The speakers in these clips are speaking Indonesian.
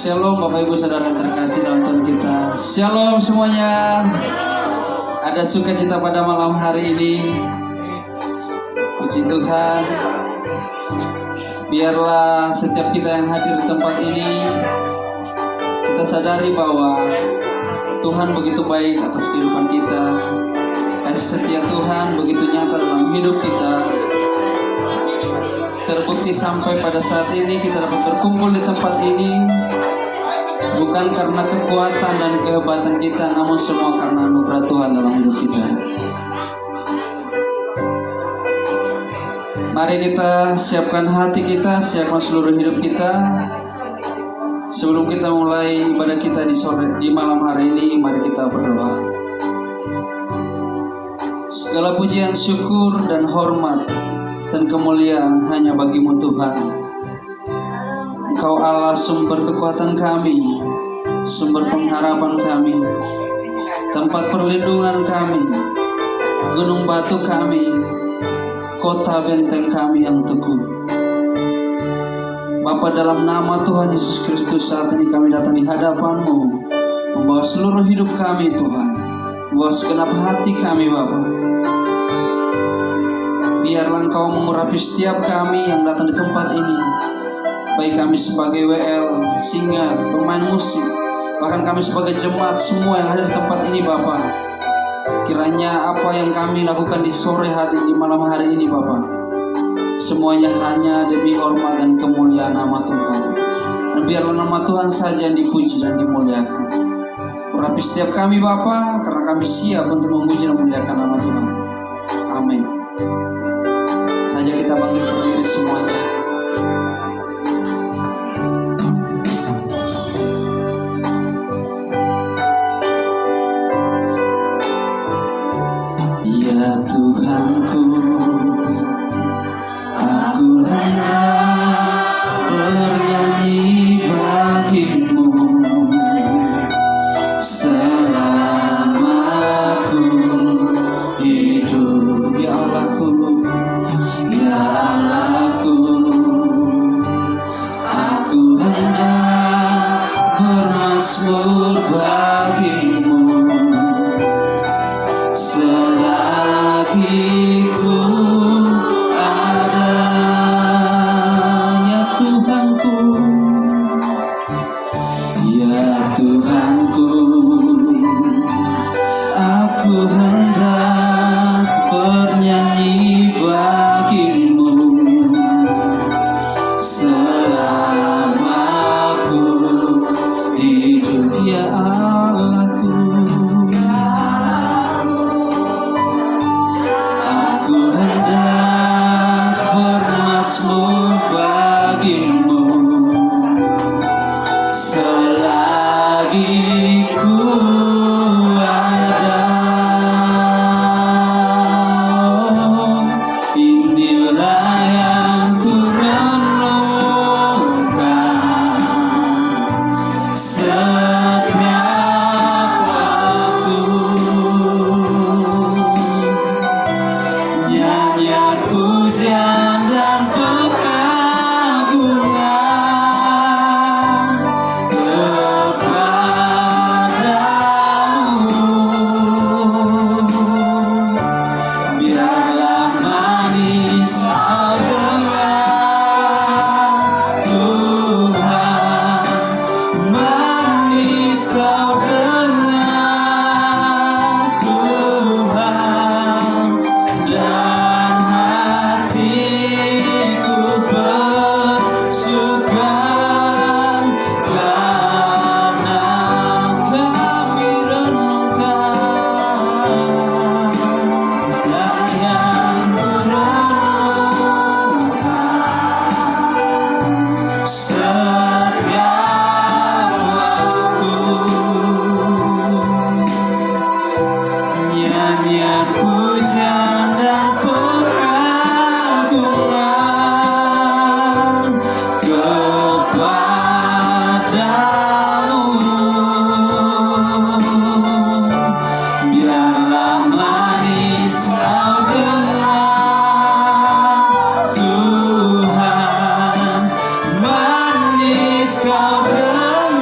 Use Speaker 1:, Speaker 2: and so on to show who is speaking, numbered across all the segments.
Speaker 1: Shalom Bapak Ibu Saudara terkasih dalam Tuhan kita. Shalom semuanya. Ada sukacita pada malam hari ini. Puji Tuhan. Biarlah setiap kita yang hadir di tempat ini, kita sadari bahwa Tuhan begitu baik atas kehidupan kita. Kasih setia Tuhan begitu nyata dalam hidup kita. Terbukti sampai pada saat ini kita dapat berkumpul di tempat ini, bukan karena kekuatan dan kehebatan kita, namun semua karena anugerah Tuhan dalam hidup kita. Mari kita siapkan hati kita, siapkan seluruh hidup kita. Sebelum kita mulai ibadah kita di malam hari ini, mari kita berdoa. Segala pujian, syukur, dan hormat dan kemuliaan hanya bagi-Mu Tuhan. Engkau Allah sumber kekuatan kami, sumber pengharapan kami, tempat perlindungan kami, gunung batu kami, kota benteng kami yang teguh. Bapa, dalam nama Tuhan Yesus Kristus saat ini kami datang di hadapan-Mu, membawa seluruh hidup kami Tuhan, membawa segenap hati kami Bapa. Biarlah Engkau mengurapi setiap kami yang datang di tempat ini, baik kami sebagai WL, singer, pemain musik, bahkan kami sebagai jemaat semua yang ada di tempat ini Bapa. Kiranya apa yang kami lakukan di sore hari, di malam hari ini Bapa, semuanya hanya demi hormat dan kemuliaan nama Tuhan. Dan biarlah nama Tuhan saja yang dipuji dan dimuliakan. Urapi setiap kami Bapa, karena kami siap untuk memuji dan memuliakan nama Tuhan. Amin. Saja kita bangkit berdiri semuanya. Ya Tuhanku, aku hendak bernyanyi bagi-Mu selama aku hidup. Ya Allahku, ya Allahku, aku hendak bermazmur bagi-Mu selagi ku ada. Ya Tuhanku, ya Tuhanku, aku hendak bernyanyi bagi-Mu selama aku hidup. Ya Allahku, aku hendak bermazmur bagi-Mu selagi ku ada. Inilah yang ku renungkan setiap waktu, nyanyian pujian dan pengagungan kepadamu. Biarlah manis kau dengar Tuhan, manis kau dengar Tuhan, dan hatiku bersuka karena kami renungkan yang ku renungkan setiap waktu, nyanyian pujian dan pengagungan kepadamu. Biarlah manis kau dengar Tuhan, manis kau dengar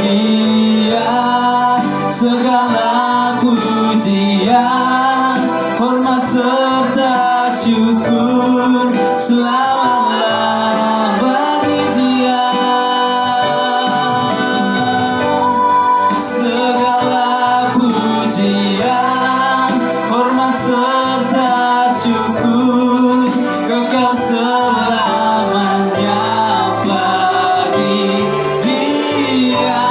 Speaker 1: Dia, segala pujian, hormat serta syukur selamatlah bagi Dia. Segala pujian, hormat serta syukur kekal selamanya bagi Dia.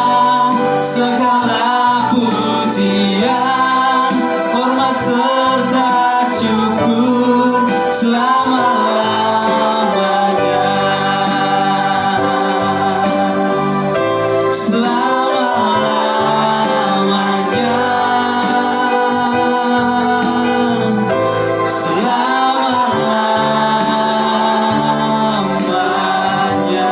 Speaker 1: Segala pujian, hormat serta syukur selama-lamanya. Selama-lamanya. Selama-lamanya.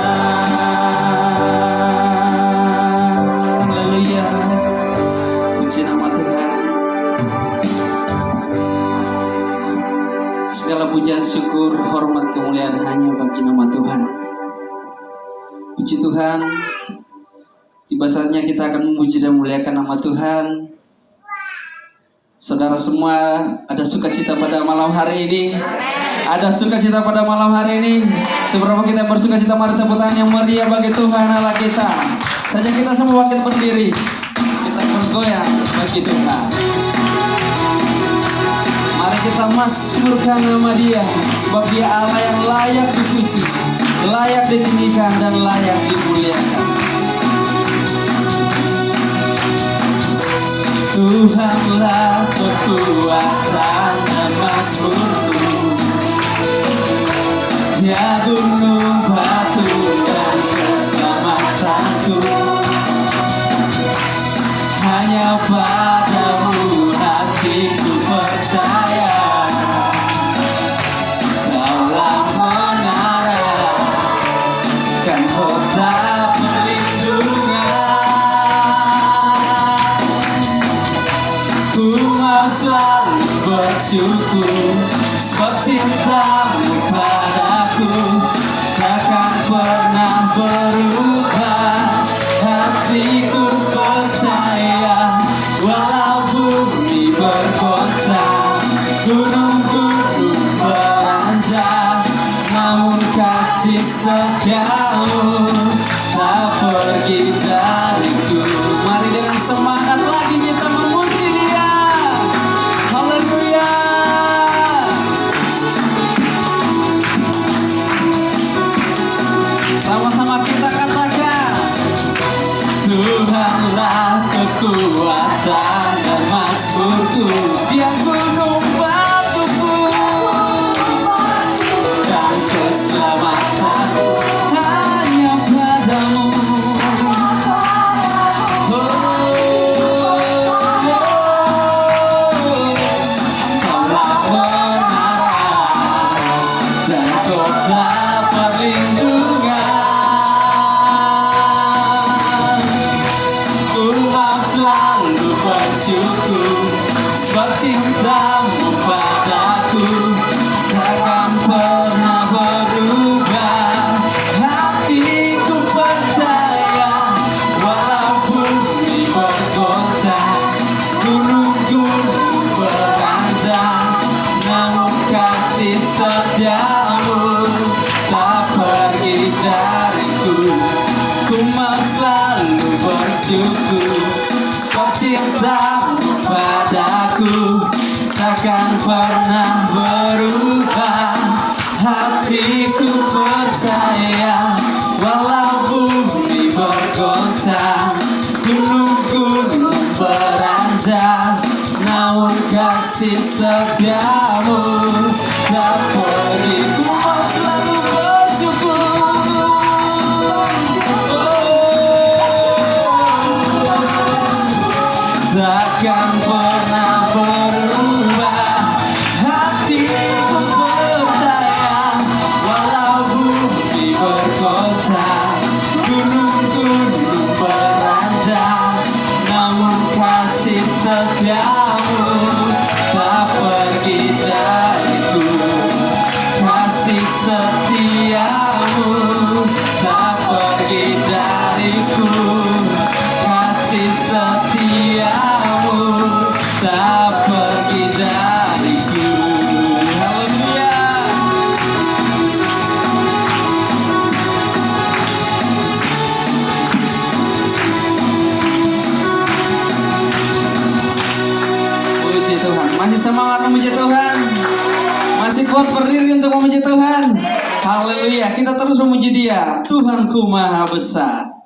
Speaker 1: Haleluya. Puji nama Tuhan. Segala pujian, syukur, hormat, kemuliaan hanya bagi nama Tuhan. Puji Tuhan. Tiba saatnya kita akan memuji dan memuliakan nama Tuhan. Saudara semua, ada sukacita pada malam hari ini. Ada sukacita pada malam hari ini. Seberapa kita bersukacita, mari tepuk tangan yang meriah bagi Tuhan Allah kita. Saja kita semua bangkit berdiri. Kita bergoyang bagi Tuhan. Mari kita mazmurkan nama Dia, sebab Dia Allah yang layak dipuji, layak ditinggikan dan layak dimuliakan. Tuhanlah kekuatan dan mazmurku, Dia gunung batu dan keselamatanku. Hanya padamu hatiku percaya, Kaulah menara kan kota perlindungan. Ku mau selalu bersyukur, sebab cintamu padaku takkan pernah berubah. Hatiku percaya, walau bumi bergoncang, gunung-gunung beranjak, namun kasih setiamu tak pergi dariku. Mari dengan semangat lagi kita memuji Dia. Haleluya. Sama-sama kita katakan, Tuhanlah kekuatan dan mazmurku, Dia gunung batuku dan keselamatanku. Hanya padamu, Kaulah menara dan kota perlindungan. Ku mau selalu bersyukur, sebab cintamu padaku takkan pernah berubah. Hatiku percaya, walau bumi bergoncang, gunung-gunung beranjak, namun kasih setiamu tak pergi dariku. Ku mau selalu bersyukur, sebab cintamu padaku takkan pernah berubah. Hatiku percaya, walau bumi bergoncang, gunung-gunung beranjak, namun kasih setiamu tak pergi. Ku mau selalu bersyukur. Takkan pernah berubah. Hatiku percaya, walau bumi bergoncang, gunung-gunung beranjak, namun kasih setiamu tak pergi dariku. Kasih setiamu tak pergi dariku. semangat memuji Tuhan. Masih kuat berdiri untuk memuji Tuhan. Haleluya, kita terus memuji Dia. Tuhanku Maha Besar.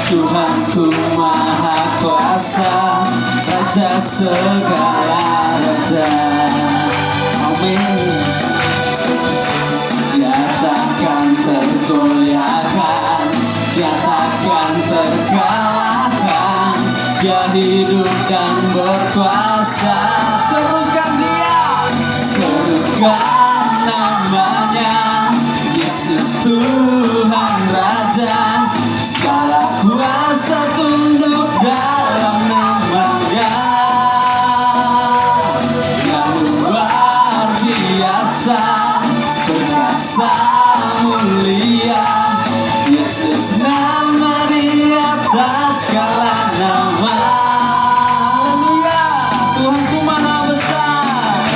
Speaker 2: Tuhanku Maha Kuasa, Raja segala raja. Amin. Dia takkan tergoyahkan, Dia takkan terkalahkan. Dia hidup dan berkuasa. Serukan Dia, serukan namanya, Yesus Tuhan Raja. Segala kuasa tunduk dalam nama-Nya. Yang luar biasa, perkasa mulia, Yesus nama di atas segala nama. Haleluya, Tuhanku Maha Besar.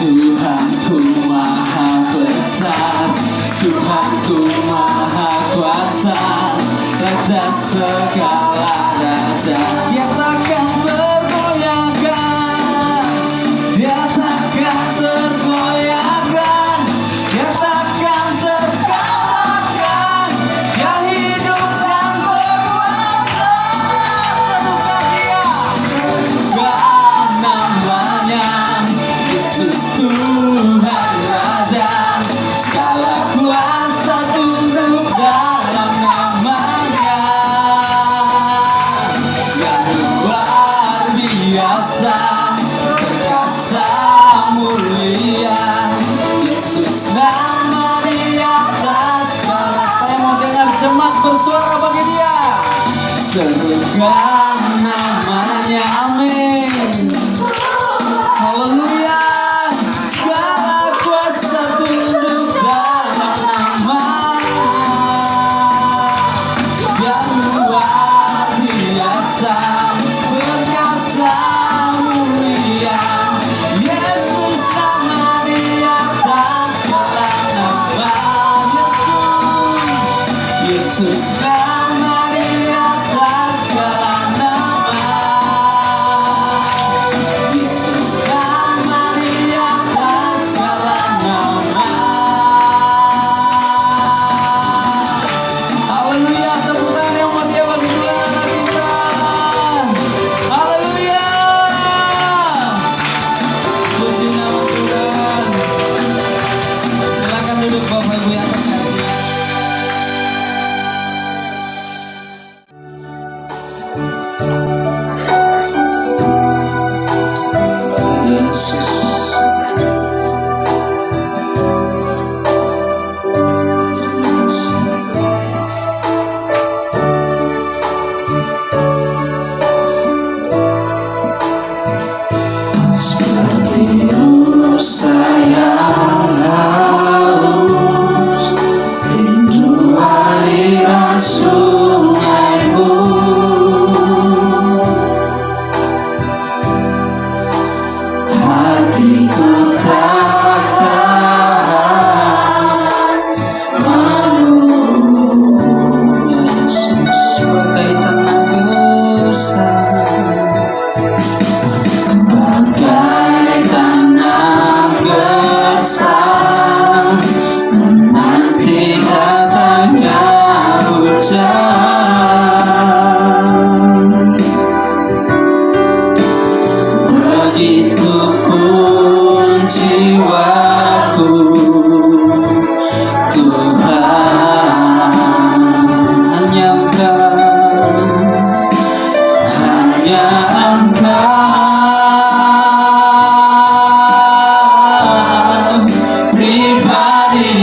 Speaker 2: Tuhanku Maha Besar, Tuhanku Maha Kuasa, Raja segala raja. Dia takkan tergoyahkan, Dia takkan tergoyahkan, Dia takkan terkalahkan. Dia hidup dan berkuasa. Serukan Dia, serukan namanya, Yesus Tuhan Raja. Segala kuasa tunduk dalam nama-Nya. Yang luar biasa, perkasa mulia, Yesus nama di atas segala. Saya mau dengar jemaat bersuara bagi Dia. Serukan namanya, amin. Haleluya. Segala kuasa tunduk dalam nama-Nya. Yang luar biasa, perkasa mulia, Yesus nama di atas segala nama. Yesus nama di atas segala nama. Yesus nama di atas segala nama. Haleluya, tepuk tangan yang mulia bagi Tuhan anak kita. Haleluya, puji nama Tuhan. Silakan duduk Bapak Ibu yang terkasih.
Speaker 1: Yesus. Seperti sayang haus, rindu aliran sungaimu. Hatiku tak tahan menunggunya, Yesus, bagai tanah gersang, bagai tanah gersang, menanti datangnya hujan. Begitupun jiwaku, Tuhan, hanya Engkau pribadi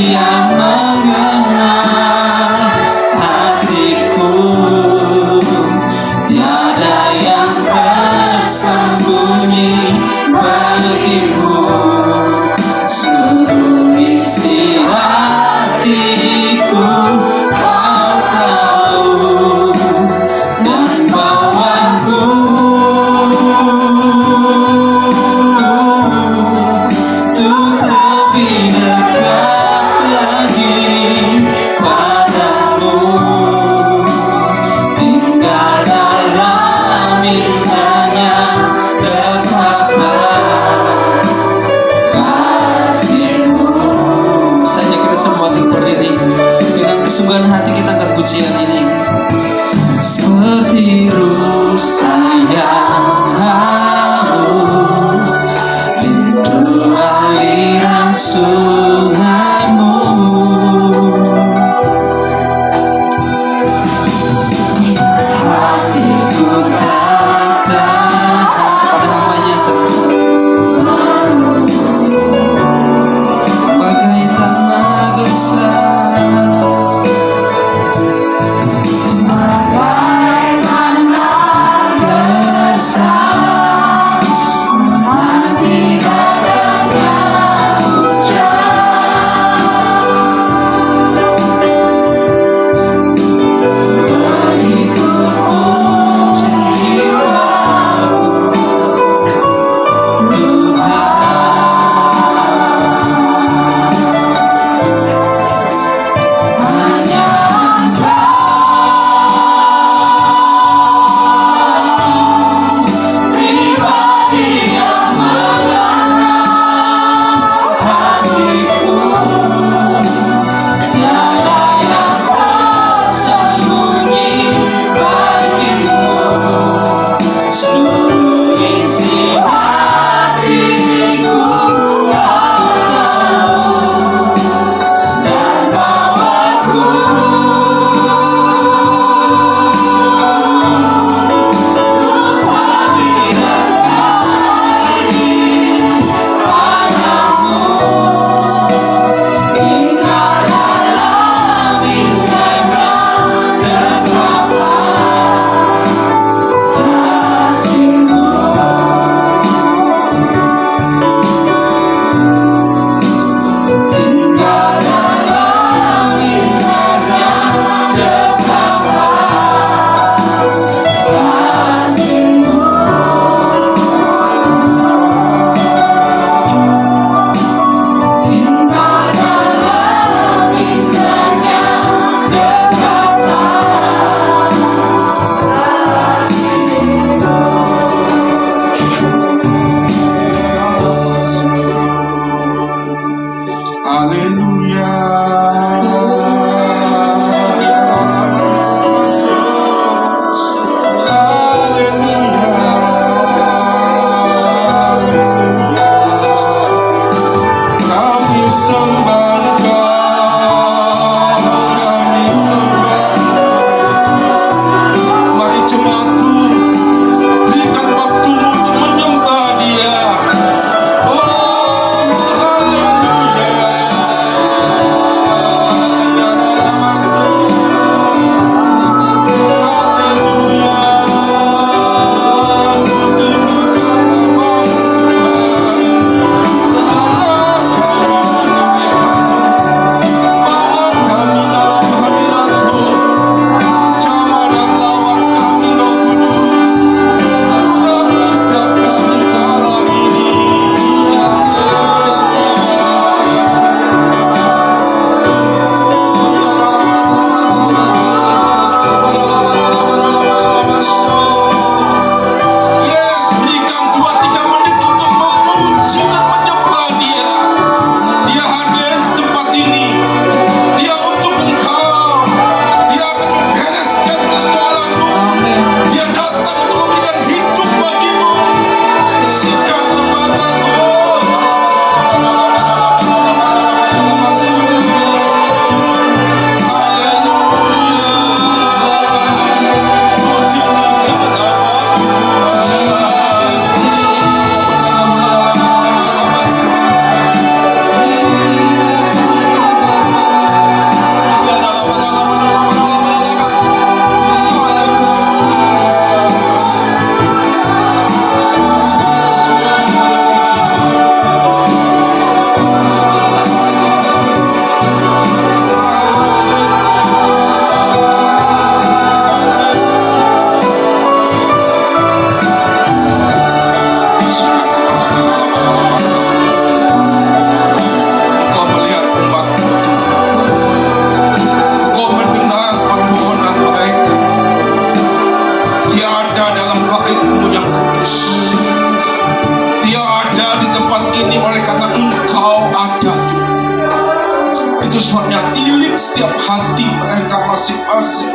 Speaker 3: setiap hati mereka masing-masing.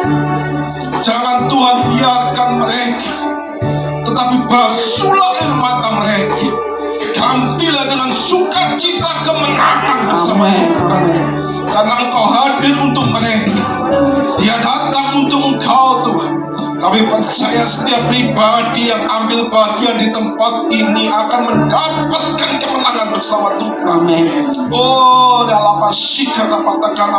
Speaker 3: Jangan Tuhan biarkan mereka, tetapi basuhlah air mata mereka. Gantilah dengan sukacita kemenangan bersama Tuhan. Karena Engkau hadir untuk mereka. Dia datang untuk Engkau Tuhan. Kami percaya setiap pribadi yang ambil bagian di tempat ini akan mendapatkan kemenangan bersama Tuhan. Oh, dalam pasika dapatkan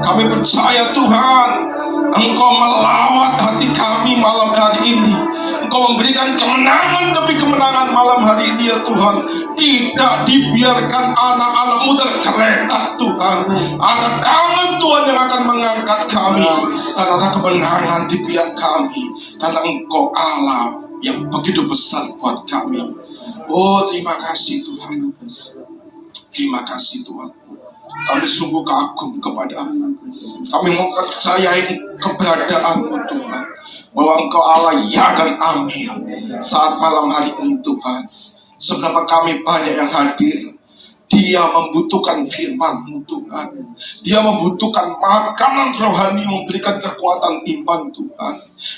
Speaker 3: kami percaya Tuhan, Engkau melawat hati kami malam hari ini. Engkau memberikan kemenangan demi kemenangan malam hari ini ya Tuhan. Tidak dibiarkan anak-anak-Mu tergeletak Tuhan. Ada tangan Tuhan yang akan mengangkat kami. Dan ada kemenangan di pihak kami. Karena Engkau Allah yang begitu besar buat kami. Oh, terima kasih Tuhan. Terima kasih Tuhan. Kami sungguh kagum kepada-Mu. Kami mempercayai keberadaan-Mu Tuhan. Bahwa Engkau Allah ya dan amin. Saat malam hari ini Tuhan, seberapa kami banyak yang hadir, dia membutuhkan firman-Mu Tuhan. Dia membutuhkan makanan rohani, memberikan kekuatan iman Tuhan.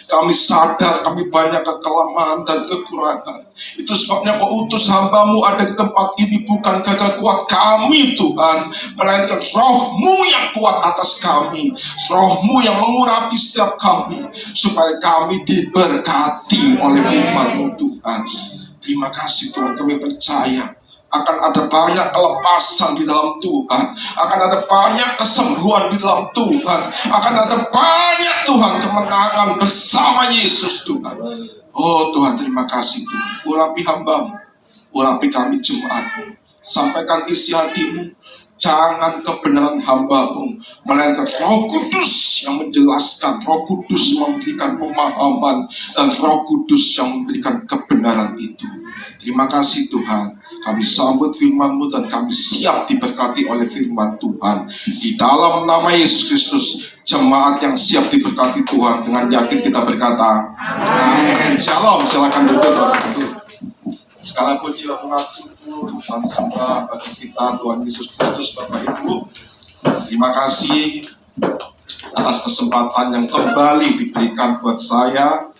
Speaker 3: Kami sadar kami banyak kelemahan dan kekurangan. Itu sebabnya Kau utus hamba-Mu ada di tempat ini, bukan gagal kuat kami Tuhan, melainkan Roh-Mu yang kuat atas kami, Roh-Mu yang mengurapi setiap kami, supaya kami diberkati oleh firman-Mu Tuhan. Terima kasih Tuhan, kami percaya akan ada banyak kelepasan di dalam Tuhan, akan ada banyak kesembuhan di dalam Tuhan, akan ada banyak Tuhan kemenangan bersama Yesus Tuhan. Oh Tuhan, terima kasih Tuhan. Urapi hamba-Mu, urapi kami jemaat, sampaikan isi hati-Mu. Jangan kebenaran hamba-Mu, melainkan Roh Kudus yang menjelaskan, Roh Kudus memberikan pemahaman, dan Roh Kudus yang memberikan kebenaran itu. Terima kasih Tuhan. Kami sambut firman-Mu dan kami siap diberkati oleh firman Tuhan. Di dalam nama Yesus Kristus, jemaat yang siap diberkati Tuhan, dengan yakin kita berkata amin. Shalom. Silakan duduk Bapak Ibu. Segala puji dan syukur dan sembah bagi kita Tuhan Yesus Kristus Bapak Ibu. Terima kasih atas kesempatan yang kembali diberikan buat saya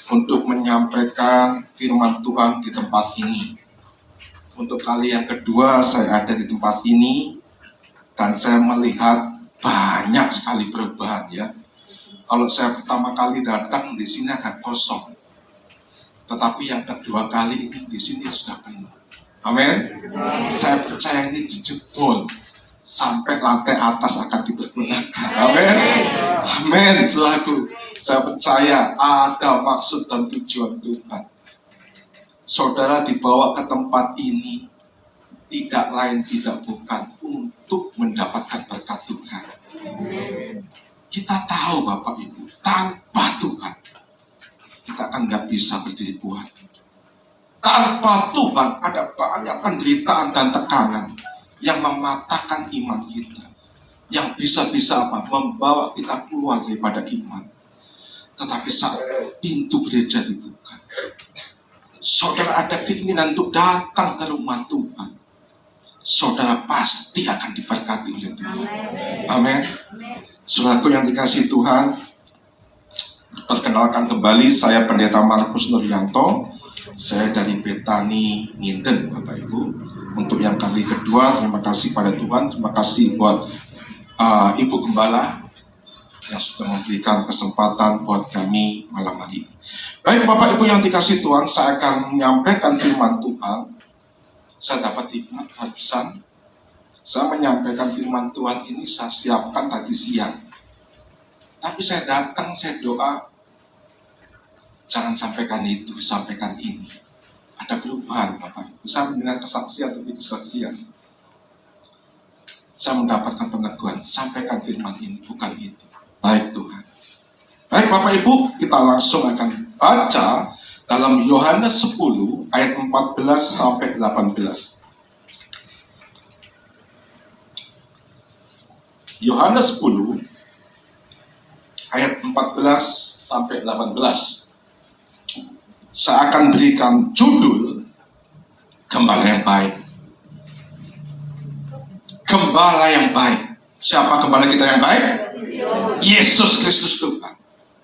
Speaker 3: untuk menyampaikan firman Tuhan di tempat ini. Untuk kali yang kedua saya ada di tempat ini, dan saya melihat banyak sekali perubahan ya. Kalau saya pertama kali datang di sini agak kosong, tetapi yang kedua kali ini di sini sudah penuh. Amin. Saya percaya ini dijebol sampai lantai atas akan dipergunakan. Amin. Amin. Selaku saya percaya ada maksud dan tujuan Tuhan. Saudara dibawa ke tempat ini tidak lain tidak bukan untuk mendapatkan berkat Tuhan. Kita tahu Bapak Ibu, tanpa Tuhan kita akan nggak bisa berdiri kuat. Tanpa Tuhan ada banyak penderitaan dan tekanan yang mematahkan iman kita, yang bisa-bisa membawa kita keluar daripada iman. Tetapi saat pintu gereja dibuka, saudara ada keinginan untuk datang ke rumah Tuhan, saudara pasti akan diberkati oleh Tuhan. Amin. Saudaraku yang dikasihi Tuhan, perkenalkan kembali, saya Pendeta Markus Nuryanto. Saya dari Betani Nginden Bapak Ibu. Untuk yang kali kedua, terima kasih pada Tuhan. Terima kasih buat Ibu Gembala yang sudah memberikan kesempatan buat kami malam hari ini. Baik Bapak Ibu yang dikasihi Tuhan, saya akan menyampaikan firman Tuhan. Saya dapat hikmat barusan. Saya menyampaikan firman Tuhan ini saya siapkan tadi siang. Tapi saya datang, saya doa, jangan sampaikan itu, sampaikan ini. Ada perubahan Bapak Ibu. Saya mendengar kesaksian demi kesaksian. Saya mendapatkan peneguhan, sampaikan firman ini, bukan itu. Baik Tuhan. Baik Bapak Ibu, kita langsung akan baca dalam Yohanes 10 ayat 14 sampai 18. Yohanes 10 ayat 14 sampai 18. Saya akan berikan judul Gembala yang baik. Gembala gembala yang baik. Siapa gembala kita yang baik? Yesus Kristus Tuhan.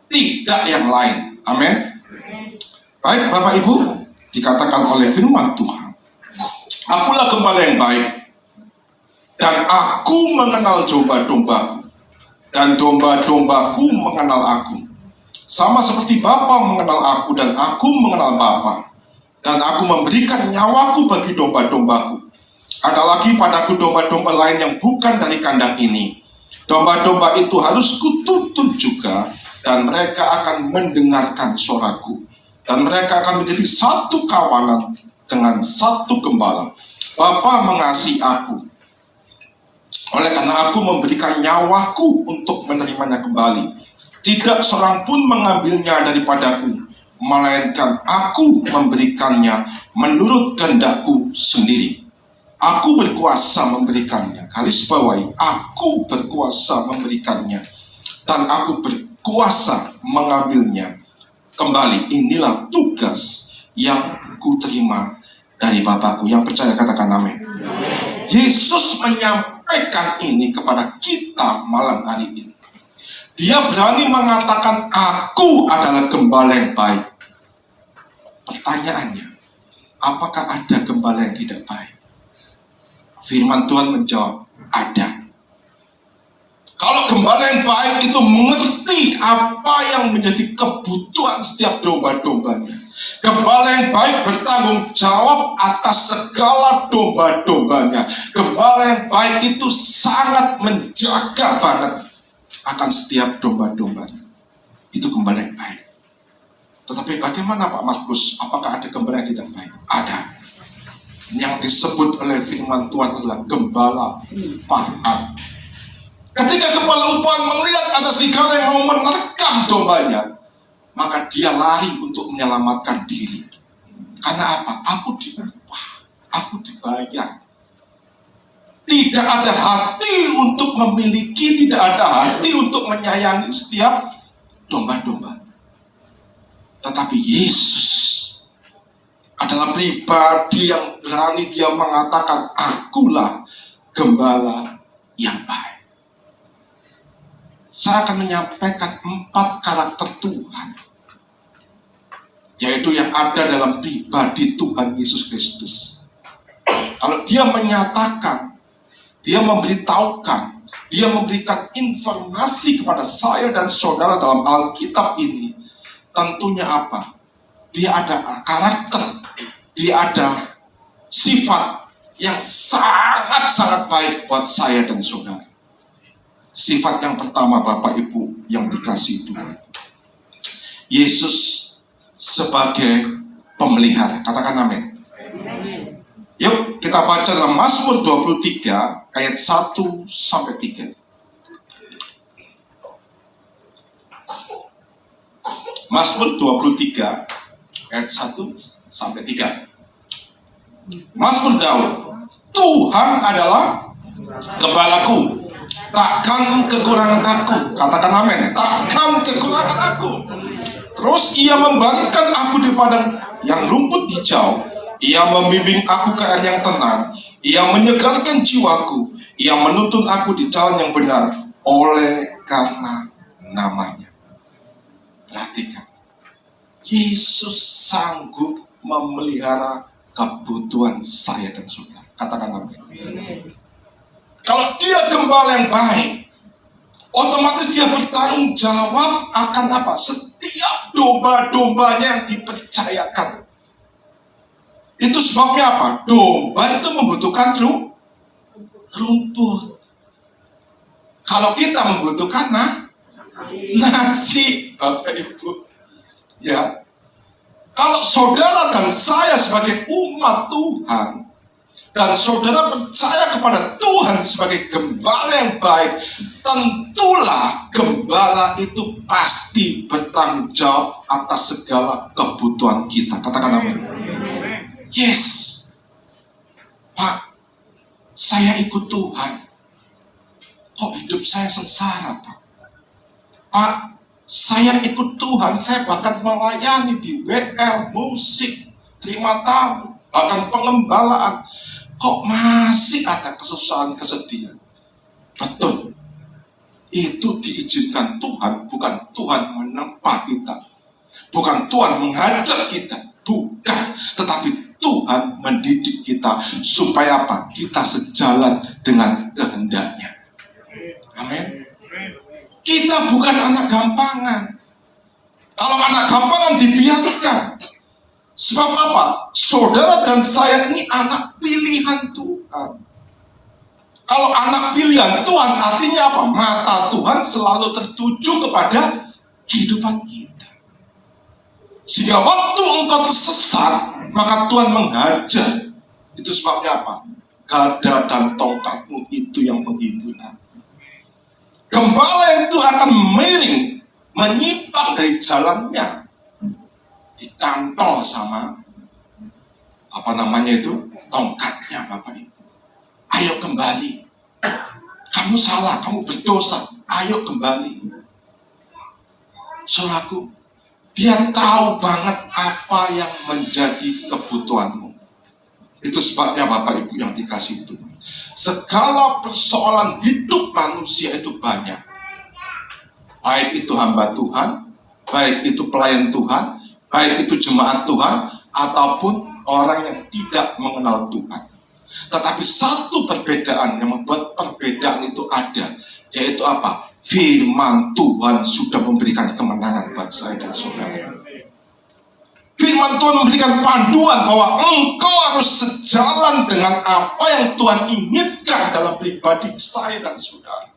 Speaker 3: Tidak yang lain. Amin. Baik Bapak Ibu, dikatakan oleh firman Tuhan, akulah gembala yang baik, dan aku mengenal domba-dombaku, dan domba-dombaku mengenal aku. Sama seperti Bapa mengenal aku, dan aku mengenal Bapa, dan aku memberikan nyawaku bagi domba-dombaku. Ada lagi padaku domba-domba lain yang bukan dari kandang ini. Domba-domba itu harus kutuntun juga, dan mereka akan mendengarkan suaraku. Dan mereka akan menjadi satu kawanan dengan satu gembala. Bapa mengasihi aku, oleh karena aku memberikan nyawaku untuk menerimanya kembali. Tidak seorang pun mengambilnya daripadaku, melainkan aku memberikannya menurut kehendakku sendiri. Aku berkuasa memberikannya. Garis bawahi, aku berkuasa memberikannya, dan aku berkuasa mengambilnya kembali. Inilah tugas yang kuterima dari Bapakku. Yang percaya katakan amin. Yesus menyampaikan ini kepada kita malam hari ini. Dia berani mengatakan, aku adalah gembala yang baik. Pertanyaannya, apakah ada gembala yang tidak baik? Firman Tuhan menjawab, ada. Kalau gembala yang baik itu mengerti apa yang menjadi kebutuhan setiap domba-dombanya. Gembala yang baik bertanggung jawab atas segala domba-dombanya. Gembala yang baik itu sangat menjaga banget akan setiap domba-dombanya. Itu gembala yang baik. Tetapi bagaimana Pak Markus? Apakah ada gembala yang tidak baik? Ada. Yang disebut oleh firman Tuhan adalah gembala upahan. Ketika gembala upahan melihat ada serigala yang mau menerkam dombanya, maka dia lari untuk menyelamatkan diri. Karena apa? Aku diupah, aku dibayar. Tidak ada hati untuk memiliki, tidak ada hati untuk menyayangi setiap domba-domba. Tetapi Yesus adalah pribadi yang berani, dia mengatakan, akulah gembala yang baik. Saya akan menyampaikan 4 karakter Tuhan, yaitu yang ada dalam pribadi Tuhan Yesus Kristus. Kalau dia menyatakan, dia memberitahukan, dia memberikan informasi kepada saya dan saudara dalam Alkitab ini, tentunya apa? Dia ada karakter, dia ada sifat yang sangat-sangat baik buat saya dan saudara. Sifat yang pertama, Bapak Ibu yang dikasihi Tuhan, Yesus sebagai pemelihara. Katakan amin. Yuk kita baca dalam Mazmur 23 ayat 1 sampai 3. Mazmur 23 ayat 1 sampai 3. Mazmur Daud. Tuhan adalah gembalaku, takkan kekurangan aku. Katakan amin. Takkan kekurangan aku. Terus ia membaringkan aku di padang yang rumput hijau. Ia membimbing aku ke air yang tenang. Ia menyegarkan jiwaku. Ia menuntun aku di jalan yang benar oleh karena namanya. Perhatikan, Yesus sanggup memelihara kebutuhan saya dan saudara. Katakan amin. Kalau dia gembala yang baik, otomatis dia bertanggung jawab akan apa? Setiap domba-dombanya yang dipercayakan. Itu sebabnya apa? Domba itu membutuhkan rumput. Kalau kita membutuhkan nasi, Bapak Ibu. Ya. Kalau saudara dan saya sebagai umat Tuhan, dan saudara percaya kepada Tuhan sebagai gembala yang baik, tentulah gembala itu pasti bertanggung jawab atas segala kebutuhan kita. Katakan amin. Yes, Pak, saya ikut Tuhan. Kok hidup saya sengsara, Pak? Pak, saya ikut Tuhan, saya bahkan melayani di WL, musik, terima tamu, bahkan pengembalaan. Kok masih ada kesusahan, kesedihan? Betul. Itu diizinkan Tuhan, bukan Tuhan menempa kita. Bukan Tuhan mengajak kita, bukan. Tetapi Tuhan mendidik kita supaya apa? Kita sejalan dengan kehendaknya. Amin. Kita bukan anak gampangan. Kalau anak gampangan dibiarkan. Sebab apa? Saudara dan saya ini anak pilihan Tuhan. Kalau anak pilihan Tuhan artinya apa? Mata Tuhan selalu tertuju kepada kehidupan kita. Sehingga waktu engkau tersesat, maka Tuhan menghajar. Itu sebabnya apa? Gada dan tongkatmu itu yang menghibur aku. Gembala itu akan miring, menyimpang dari jalannya, dicantol sama tongkatnya, Bapak Ibu. Ayo kembali. Kamu salah, kamu berdosa. Ayo kembali. Saudaraku, dia tahu banget apa yang menjadi kebutuhanmu. Itu sebabnya Bapak Ibu yang dikasih Tuhan. Segala persoalan hidup manusia itu banyak. Baik itu hamba Tuhan, baik itu pelayan Tuhan, baik itu jemaat Tuhan, ataupun orang yang tidak mengenal Tuhan. Tetapi satu perbedaan yang membuat perbedaan itu ada, yaitu apa? Firman Tuhan sudah memberikan kemenangan buat saya dan saudara. Firman Tuhan memberikan panduan bahwa engkau harus sejalan dengan apa yang Tuhan inginkan dalam pribadi saya dan saudara.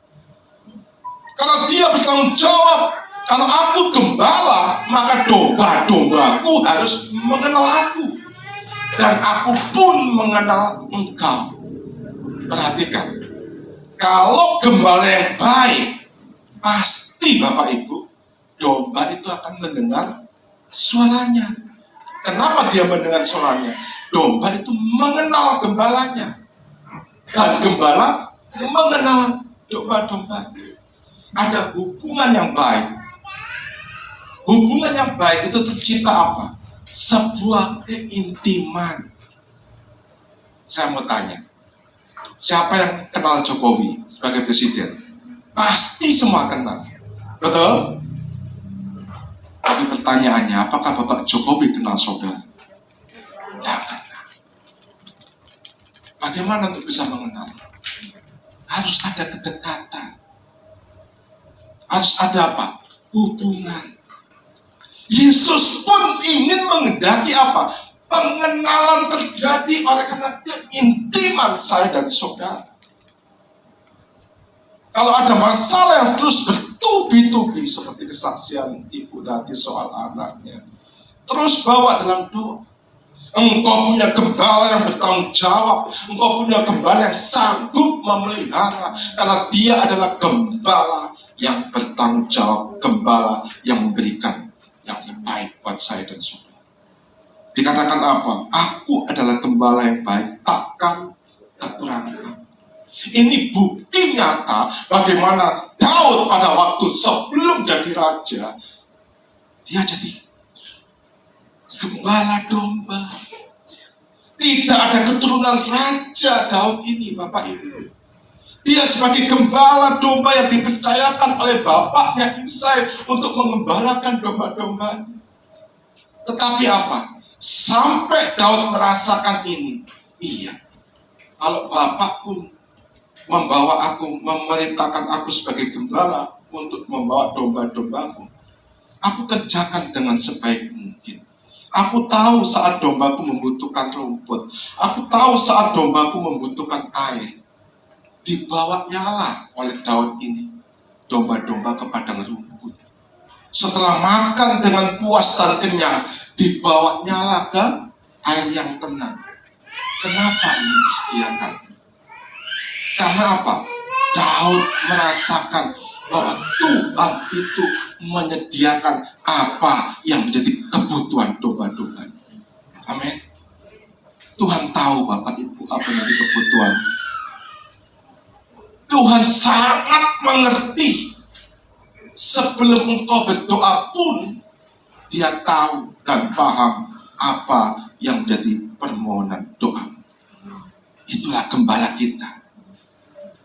Speaker 3: Karena dia bertanggung jawab, kalau aku gembala, maka domba-dombaku harus mengenal aku. Dan aku pun mengenal engkau. Perhatikan, kalau gembala yang baik, pasti Bapak Ibu, domba itu akan mendengar suaranya. Kenapa dia mendengar suaranya? Domba itu mengenal gembalanya. Dan gembala mengenal domba-domba. Ada hubungan yang baik. Hubungan yang baik itu tercipta apa? Sebuah keintiman. Saya mau tanya, siapa yang kenal Jokowi sebagai presiden? Pasti semua kenal, betul? Tapi pertanyaannya, apakah Bapak Jokowi kenal saudara? Tidak kenal. Bagaimana untuk bisa mengenal? Harus ada kedekatan. Harus ada apa? Hubungan. Yesus pun ingin menghendaki apa? Pengenalan terjadi oleh karena keintiman saya dan saudara. Kalau ada masalah yang terus bertubi-tubi seperti kesaksian ibu tadi soal anaknya, terus bawa dalam doa. Engkau punya gembala yang bertanggung jawab. Engkau punya gembala yang sanggup memelihara, karena dia adalah gembala yang bertanggung jawab, gembala yang memberikan yang terbaik buat saya dan saudara. Dikatakan apa? Aku adalah gembala yang baik, takkan kekurangan. Ini bukti nyata bagaimana Daud pada waktu sebelum jadi raja, dia jadi gembala domba. Tidak ada keturunan raja Daud ini, Bapak Ibu. Dia sebagai gembala domba yang dipercayakan oleh bapaknya Isai untuk mengembalakan domba-domba. Tetapi apa? Sampai Daud merasakan ini. Iya, kalau bapak pun membawa aku, memerintahkan aku sebagai gembala untuk membawa domba-dombaku, aku kerjakan dengan sebaik mungkin. Aku tahu saat dombaku membutuhkan rumput. Aku tahu saat dombaku membutuhkan air. Dibawanyalah oleh Daud ini domba-domba ke padang rumput. Setelah makan dengan puas dan kenyang, dibawanyalah ke air yang tenang. Kenapa ini disediakan? Karena apa? Daud merasakan bahwa Tuhan itu menyediakan apa yang menjadi kebutuhan domba-domba. Amin. Tuhan tahu Bapak Ibu apa yang menjadi kebutuhan. Tuhan sangat mengerti. Sebelum engkau berdoa pun, dia tahu dan paham apa yang menjadi permohonan doa. Itulah gembala kita.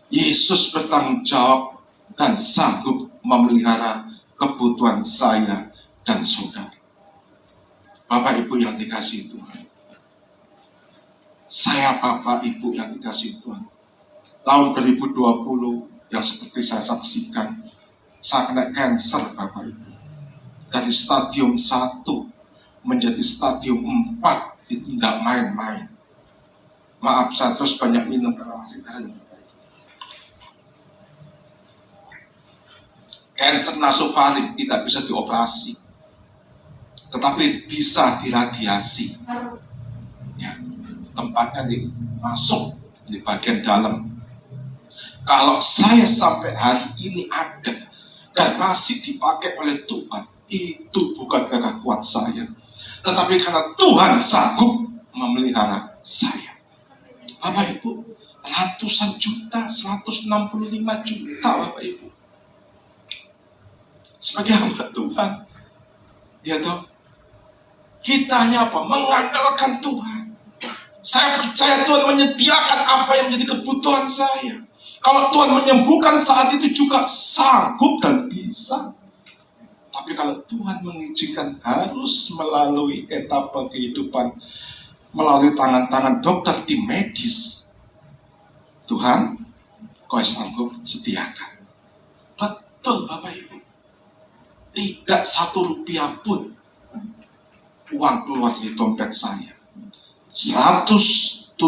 Speaker 3: Yesus bertanggung jawab dan sanggup memelihara kebutuhan saya dan saudara. Bapak Ibu yang dikasihi Tuhan, saya Bapak Ibu yang dikasihi Tuhan, tahun 2020 yang seperti saya saksikan, saya kena cancer Bapak Ibu. Dari stadium 1 menjadi stadium 4, itu tidak main-main. Maaf, saya terus banyak minum karena masih kering. Cancer nasofaring tidak bisa dioperasi, tetapi bisa diradiasi. Ya, tempatnya masuk di bagian dalam. Kalau saya sampai hari ini ada dan masih dipakai oleh Tuhan, itu bukan karena kuat saya, tetapi karena Tuhan sanggup memelihara saya. Bapak Ibu, ratusan juta, 165 juta Bapak Ibu. Sebagai hamba Tuhan, ya toh, kita hanya apa? Mengandalkan Tuhan. Saya percaya Tuhan menyediakan apa yang menjadi kebutuhan saya. Kalau Tuhan menyembuhkan saat itu juga sanggup dan bisa. Tapi kalau Tuhan mengizinkan harus melalui etapa kehidupan, melalui tangan-tangan dokter tim medis, Tuhan, Kau sanggup sediakan. Betul Bapak Ibu. Tidak 1 rupiah pun uang keluar dari dompet saya. 170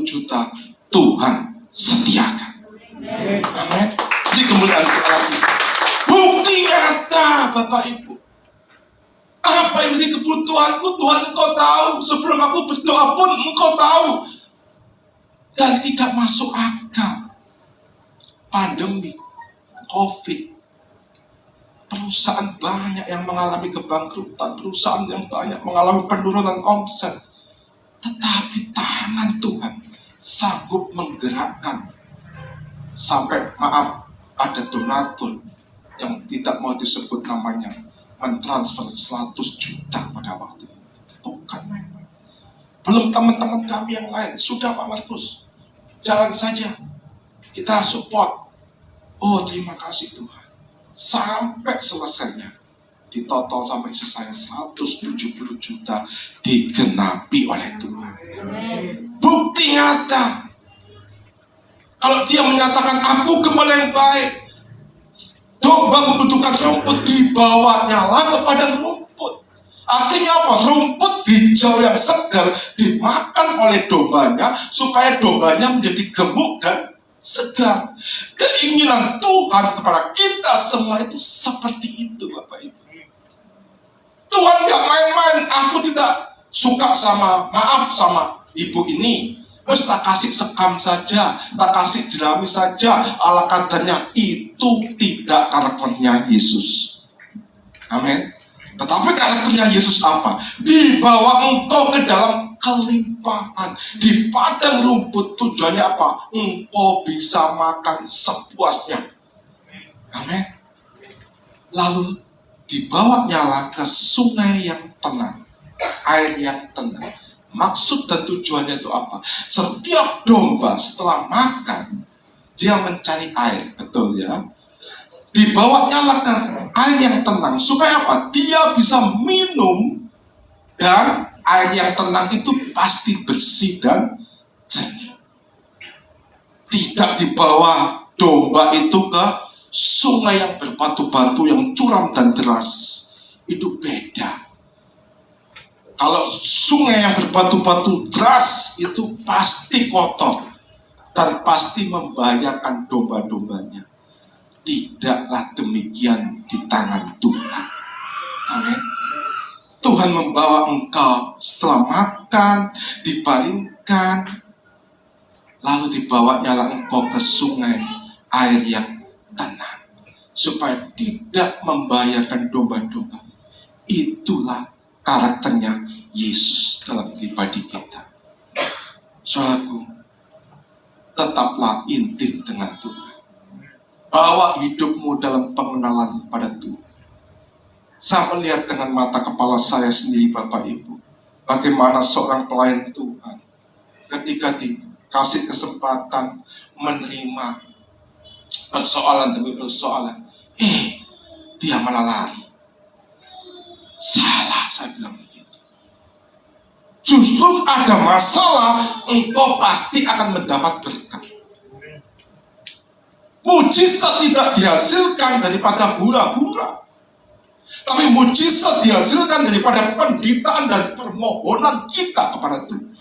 Speaker 3: juta Tuhan sediakan. Amin. Jadi kemuliaan Allah. Bukti nyata Bapak Ibu. Apa yang menjadi kebutuhanku, Tuhan Engkau tahu. Sebelum aku berdoa pun Engkau tahu. Dan tidak masuk akal. Pandemi, COVID, perusahaan banyak yang mengalami kebangkrutan, perusahaan yang banyak mengalami penurunan omset. Tetapi tangan Tuhan sanggup menggerakkan. Sampai maaf, ada donatur yang tidak mau disebut namanya, mentransfer 100 juta pada waktu itu. Bukan main-main. Belum teman-teman kami yang lain. Sudah Pak Markus, jalan saja. Kita support. Oh terima kasih Tuhan. Sampai selesainya, di total sampai selesai 170 juta digenapi oleh Tuhan. Bukti nyata. Kalau dia menyatakan aku gembala yang baik, domba membutuhkan rumput, dibawanya lah ke padang rumput. Artinya apa? Rumput hijau yang segar dimakan oleh dombanya supaya dombanya menjadi gemuk dan segar. Keinginan Tuhan kepada kita semua itu seperti itu Bapak Ibu. Tuhan gak main-main. Aku tidak suka sama, maaf sama ibu ini, terus tak kasih sekam saja, tak kasih jerami saja, ala kadarnya. Itu tidak karakternya Yesus. Amin. Tetapi karakternya Yesus apa? Dibawa engkau ke dalam kelimpahan, di padang rumput. Tujuannya apa? Engkau bisa makan sepuasnya. Amin. Lalu dibawa nyala ke sungai yang tenang, air yang tenang. Maksud dan tujuannya itu apa? Setiap domba setelah makan, dia mencari air, betul ya? Dibawa nyala ke air yang tenang, supaya apa? Dia bisa minum, dan air yang tenang itu pasti bersih dan jernih. Tidak dibawa domba itu ke sungai yang berbatu-batu, yang curam dan deras. Itu beda. Kalau sungai yang berbatu-batu deras itu pasti kotor dan pasti membahayakan domba-dombanya. Tidaklah demikian di tangan Tuhan. Amin. Tuhan membawa engkau setelah makan, dibaringkan, lalu dibawa nyala engkau ke sungai air yang tenang, supaya tidak membahayakan domba-domba. Itulah karakternya Yesus dalam pribadi kita. Saudaraku, tetaplah intim dengan Tuhan. Bawa hidupmu dalam pengenalan pada Tuhan. Saya melihat dengan mata kepala saya sendiri Bapak Ibu, bagaimana seorang pelayan Tuhan ketika dikasih kesempatan menerima persoalan demi persoalan. Dia malah lari. Salah, saya bilang begitu. Justru ada masalah, engkau pasti akan mendapat berkat. Mujizat tidak dihasilkan daripada hura-hura, tapi mujizat dihasilkan daripada penderitaan dan permohonan kita kepada Tuhan.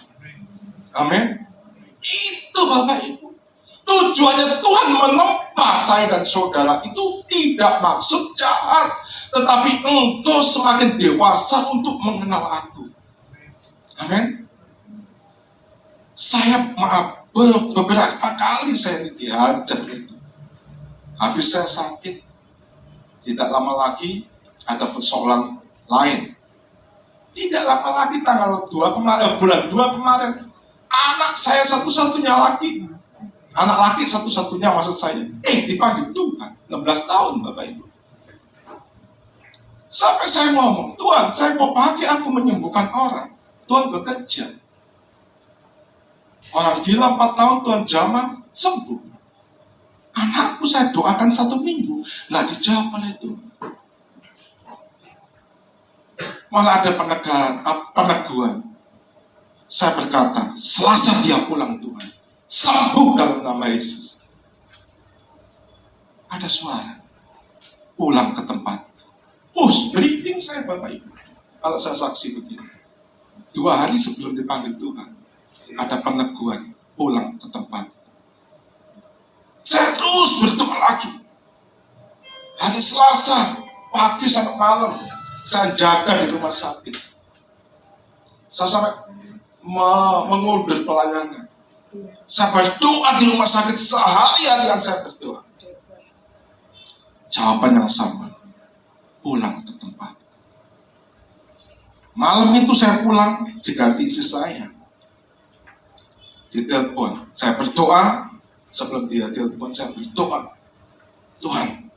Speaker 3: Amin. Itu Bapak Ibu. Tujuannya Tuhan menempa saya dan saudara itu tidak maksud jahat, tetapi engkau semakin dewasa untuk mengenal aku. Amin. Saya beberapa kali saya dihajar itu. Habis saya sakit, tidak lama lagi ada persoalan lain. Tidak lama lagi tanggal 2 kemarin, bulan 2 kemarin, anak saya satu-satunya laki, anak laki satu-satunya maksud saya, dipanggil Tuhan, 16 tahun Bapak Ibu. Sampai saya ngomong, Tuhan, saya mau pakai aku menyembuhkan orang. Tuhan bekerja. Orang gila 4 tahun Tuhan jamah, sembuh. Anakku saya doakan 1 minggu, nggak dijawab oleh Tuhan. Malah ada peneguhan. Saya berkata, Selasa dia pulang Tuhan. Sembuh dalam nama Yesus. Ada suara. Pulang ke tempat. Merinding saya Bapak Ibu. Kalau saya saksi begini. 2 hari sebelum dipanggil Tuhan. Ada peneguhan. Pulang ke tempat. Saya terus berdoa lagi. Hari Selasa. Pagi sampai malam. Saya jaga di rumah sakit. Saya sampai mengundur pelayanan. Saya berdoa di rumah sakit sehari-harian saya berdoa. Jawaban yang sama. Pulang ke tempat. Malam itu saya pulang, diganti istri saya. Ditelepon. Saya berdoa, sebelum dia telepon saya berdoa. Tuhan,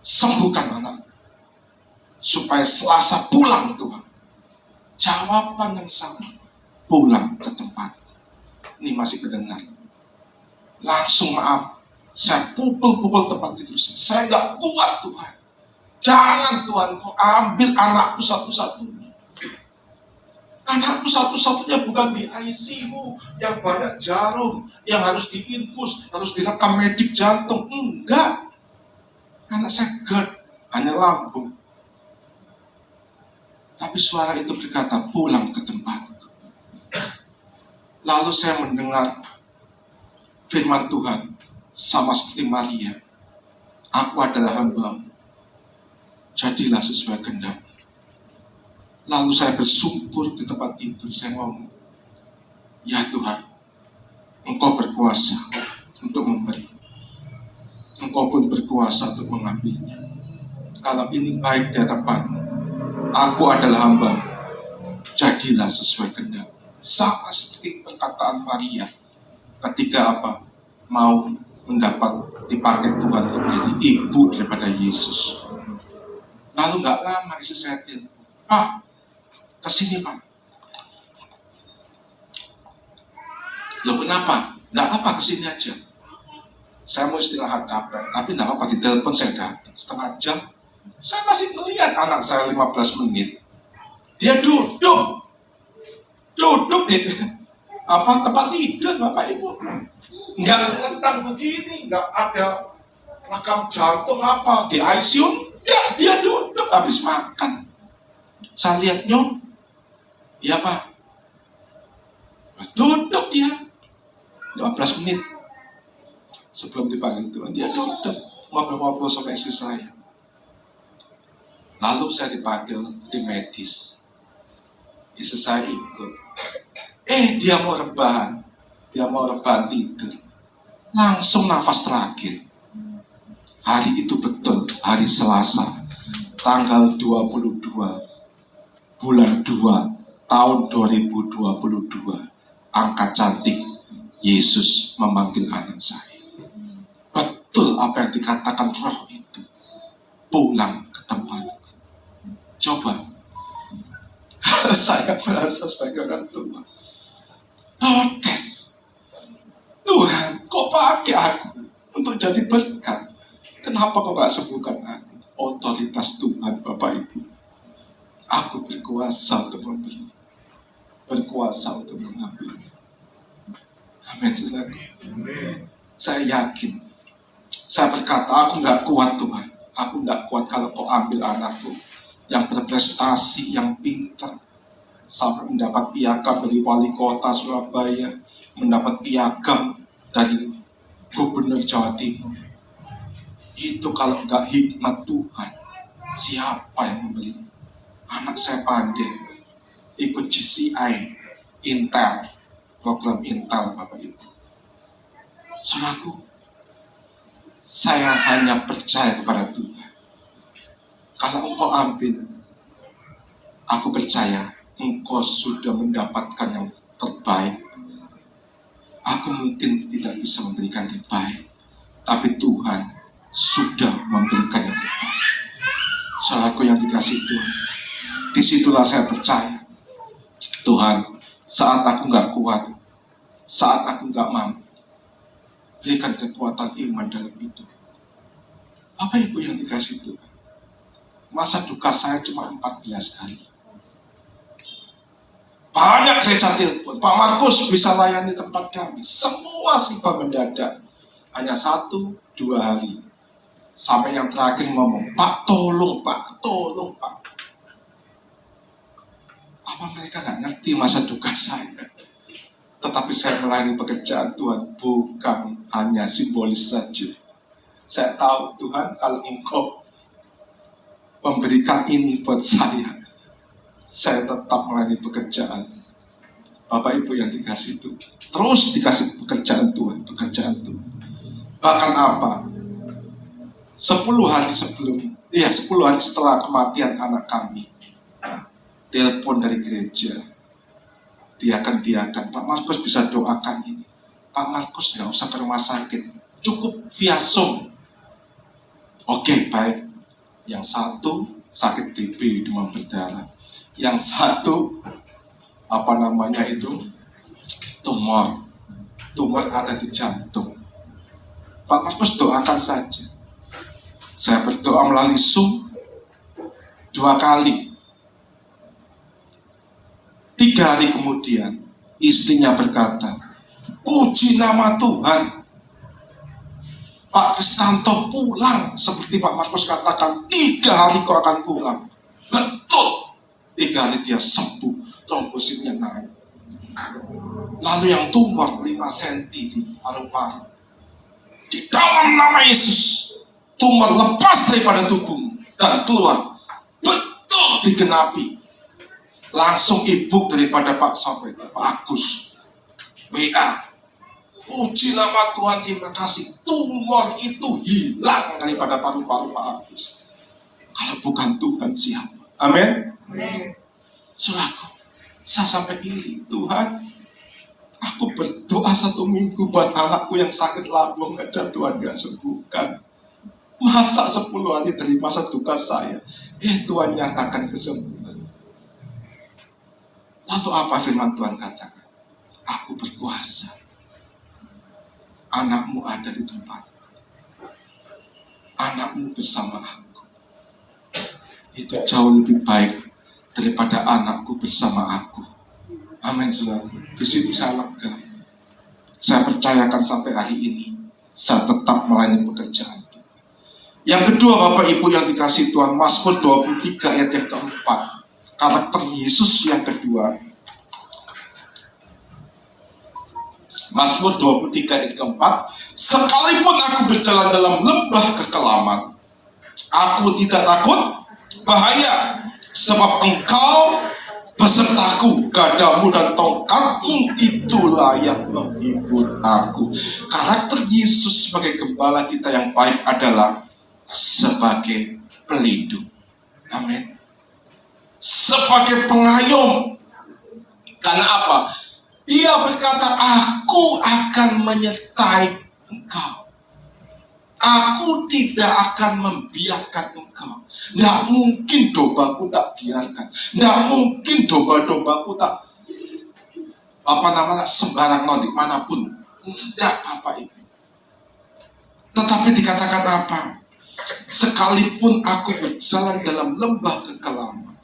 Speaker 3: sembuhkan anak. Supaya Selasa pulang Tuhan. Jawaban yang sama. Pulang ke tempat. Ini masih kedengar. Langsung maaf. Saya pukul-pukul tempat itu. Saya gak kuat Tuhan. Jangan Tuhan, kau ambil anakku satu-satunya. Anakku satu-satunya bukan di ICU yang banyak jarum, yang harus diinfus, harus direkam medik jantung. Enggak. Anak saya GERD, hanya lambung. Tapi suara itu berkata, pulang ke tempat. Lalu saya mendengar firman Tuhan, sama seperti Maria. Aku adalah hamba-Mu. Jadilah sesuai kehendak. Lalu saya bersungkur di tempat itu. Saya ngomong, ya Tuhan, Engkau berkuasa untuk memberi. Engkau pun berkuasa untuk mengambilnya. Kalau ini baik di hadapan-Mu, aku adalah hamba. Jadilah sesuai kehendak. Sama seperti perkataan Maria ketika mau mendapat dipakai Tuhan untuk menjadi ibu daripada Yesus. Lalu gak lama istri saya telepon, Pak, kesini Pak. Loh kenapa? Gak apa kesini aja. Saya mau istirahat capek, tapi gak apa ditelepon saya datang. Setengah jam, saya masih melihat anak saya 15 menit. Dia duduk di tempat tidur Bapak Ibu. Nggak terlentang begini, nggak ada rekam jantung di ICU. Dia duduk habis makan. Saya lihat Nyom, iya Pak. Duduk dia 15 menit sebelum dipanggil Tuhan. Dia duduk ngobrol-ngobrol sama istri saya. Lalu saya dipanggil tim medis. Istri saya ikut. Dia mau rebahan tidur. Langsung nafas terakhir. Hari itu betul, hari Selasa, tanggal 22, bulan 2, tahun 2022, angka cantik, Yesus memanggil anak saya. Betul apa yang dikatakan roh itu. Pulang ke tempat. Coba. Saya merasa sebagai orang tua. Protes. Tuhan, kok pakai aku untuk jadi berkat. Kenapa kau gak sembuhkan aku? Otoritas Tuhan, Bapak Ibu. Aku berkuasa untuk memberi, berkuasa untuk mengambil. Amin, saudaraku. Saya yakin, saya berkata, aku gak kuat Tuhan. Aku gak kuat kalau kau ambil anakku yang berprestasi, yang pintar, sampai mendapat piagam dari wali kota Surabaya, mendapat piagam dari gubernur Jawa Timur. Itu kalau enggak hikmat Tuhan, siapa yang memberi? Anak saya pandai, ikut GCI, Intel, program Intel, Bapak Ibu. Saudaraku, saya hanya percaya kepada Tuhan. Kalau engkau ambil, aku percaya engkau sudah mendapatkan yang terbaik. Aku mungkin tidak bisa memberikan terbaik, tapi Tuhan sudah memberikan yang terbaik. Saudaraku yang dikasihi Tuhan, disitulah saya percaya, Tuhan, saat aku gak kuat, saat aku gak mampu, berikan kekuatan iman dalam hidup. Bapak Ibu yang dikasihi Tuhan, masa duka saya cuma 14 hari. Banyak gereja telepon, Pak Markus bisa layani tempat kami. Semua serba mendadak. Hanya 1-2 hari. Sampai yang terakhir ngomong, Pak tolong Pak, tolong Pak. Apa mereka gak ngerti masa duka saya? Tetapi saya melayani pekerjaan Tuhan bukan hanya simbolis saja. Saya tahu Tuhan, kalau Engkau memberikan ini buat saya tetap melayani pekerjaan. Bapak Ibu yang dikasih itu, terus dikasih pekerjaan Tuhan, pekerjaan Tuhan. Bahkan apa? 10 hari setelah kematian anak kami, telepon dari gereja, diakan, Pak Markus bisa doakan ini. Pak Markus nggak usah ke rumah sakit, cukup via Zoom. Oke, baik. Yang satu sakit TB, demam berdarah. Yang satu tumor ada di jantung. Pak Markus doakan saja. Saya berdoa melalui Zoom 2 kali. 3 hari kemudian istrinya berkata, puji nama Tuhan, Pak Kristanto pulang. Seperti Pak Markus katakan, 3 hari kau akan pulang. Betul, 3 hari dia sembuh, trombositnya naik. Lalu yang tumor 5 cm di paru-paru, di dalam nama Yesus, tumor lepas daripada tubuhmu dan keluar. Betul digenapi. Langsung ibu daripada Pak sampai Pak Agus WA, puji nama Tuhan, terima kasih, tumor itu hilang daripada paru-paru Pak Agus. Kalau bukan Tuhan siapa? Amin. Saudaraku, saya sampai iri, Tuhan, aku berdoa 1 minggu buat anakku yang sakit lambung aja Tuhan gak sembuhkan. Masa 10 hari dari masa duka saya, Tuhan nyatakan kesembuhan. Lalu apa firman Tuhan katakan? Aku berkuasa. Anakmu ada di tempatku. Anakmu bersama aku. Itu jauh lebih baik daripada anakku bersama aku. Amin, saudara. Di situ saya lega. Saya percayakan sampai hari ini, saya tetap melayani pekerjaan Tuhan. Yang kedua, Bapak Ibu yang dikasihi Tuhan, Mazmur 23 ayat yang keempat. Karakter Yesus yang kedua. Mazmur 23 ayat keempat. Sekalipun aku berjalan dalam lembah kekelaman, aku tidak takut bahaya, sebab Engkau besertaku, gadamu dan tongkatmu itu layak menghibur aku. Karakter Yesus sebagai gembala kita yang baik adalah sebagai pelindung. Amin. Sebagai pengayom. Karena apa? Dia berkata, aku akan menyertai engkau. Aku tidak akan membiarkan engkau. Tidak mungkin dombaku tak biarkan. Tidak mungkin domba-dombaku tak sembarang nodik manapun. Tidak, Bapak Ibu. dikatakan apa? Sekalipun aku berjalan dalam lembah kekelaman.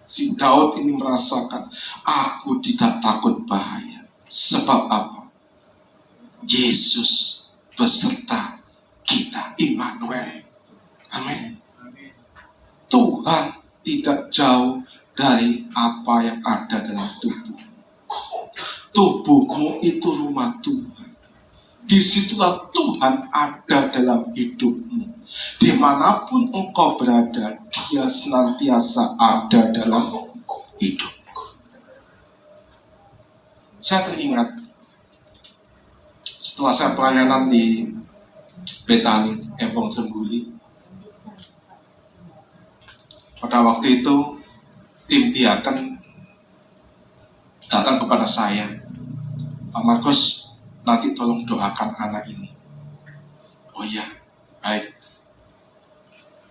Speaker 3: Si Daud ini merasakan, aku tidak takut bahaya. Sebab apa? Yesus beserta kita, Immanuel. Amin. Tuhan tidak jauh dari apa yang ada dalam tubuh. Tubuhmu itu rumah Tuhan. Disitulah Tuhan ada dalam hidupmu. Dimanapun engkau berada, Dia senantiasa ada dalam hidupku. Saya teringat setelah saya pelayanan di Betani, Empong Trengguli. Pada waktu itu, tim diaken datang kepada saya. Pak Markus, nanti tolong doakan anak ini. Oh iya, baik.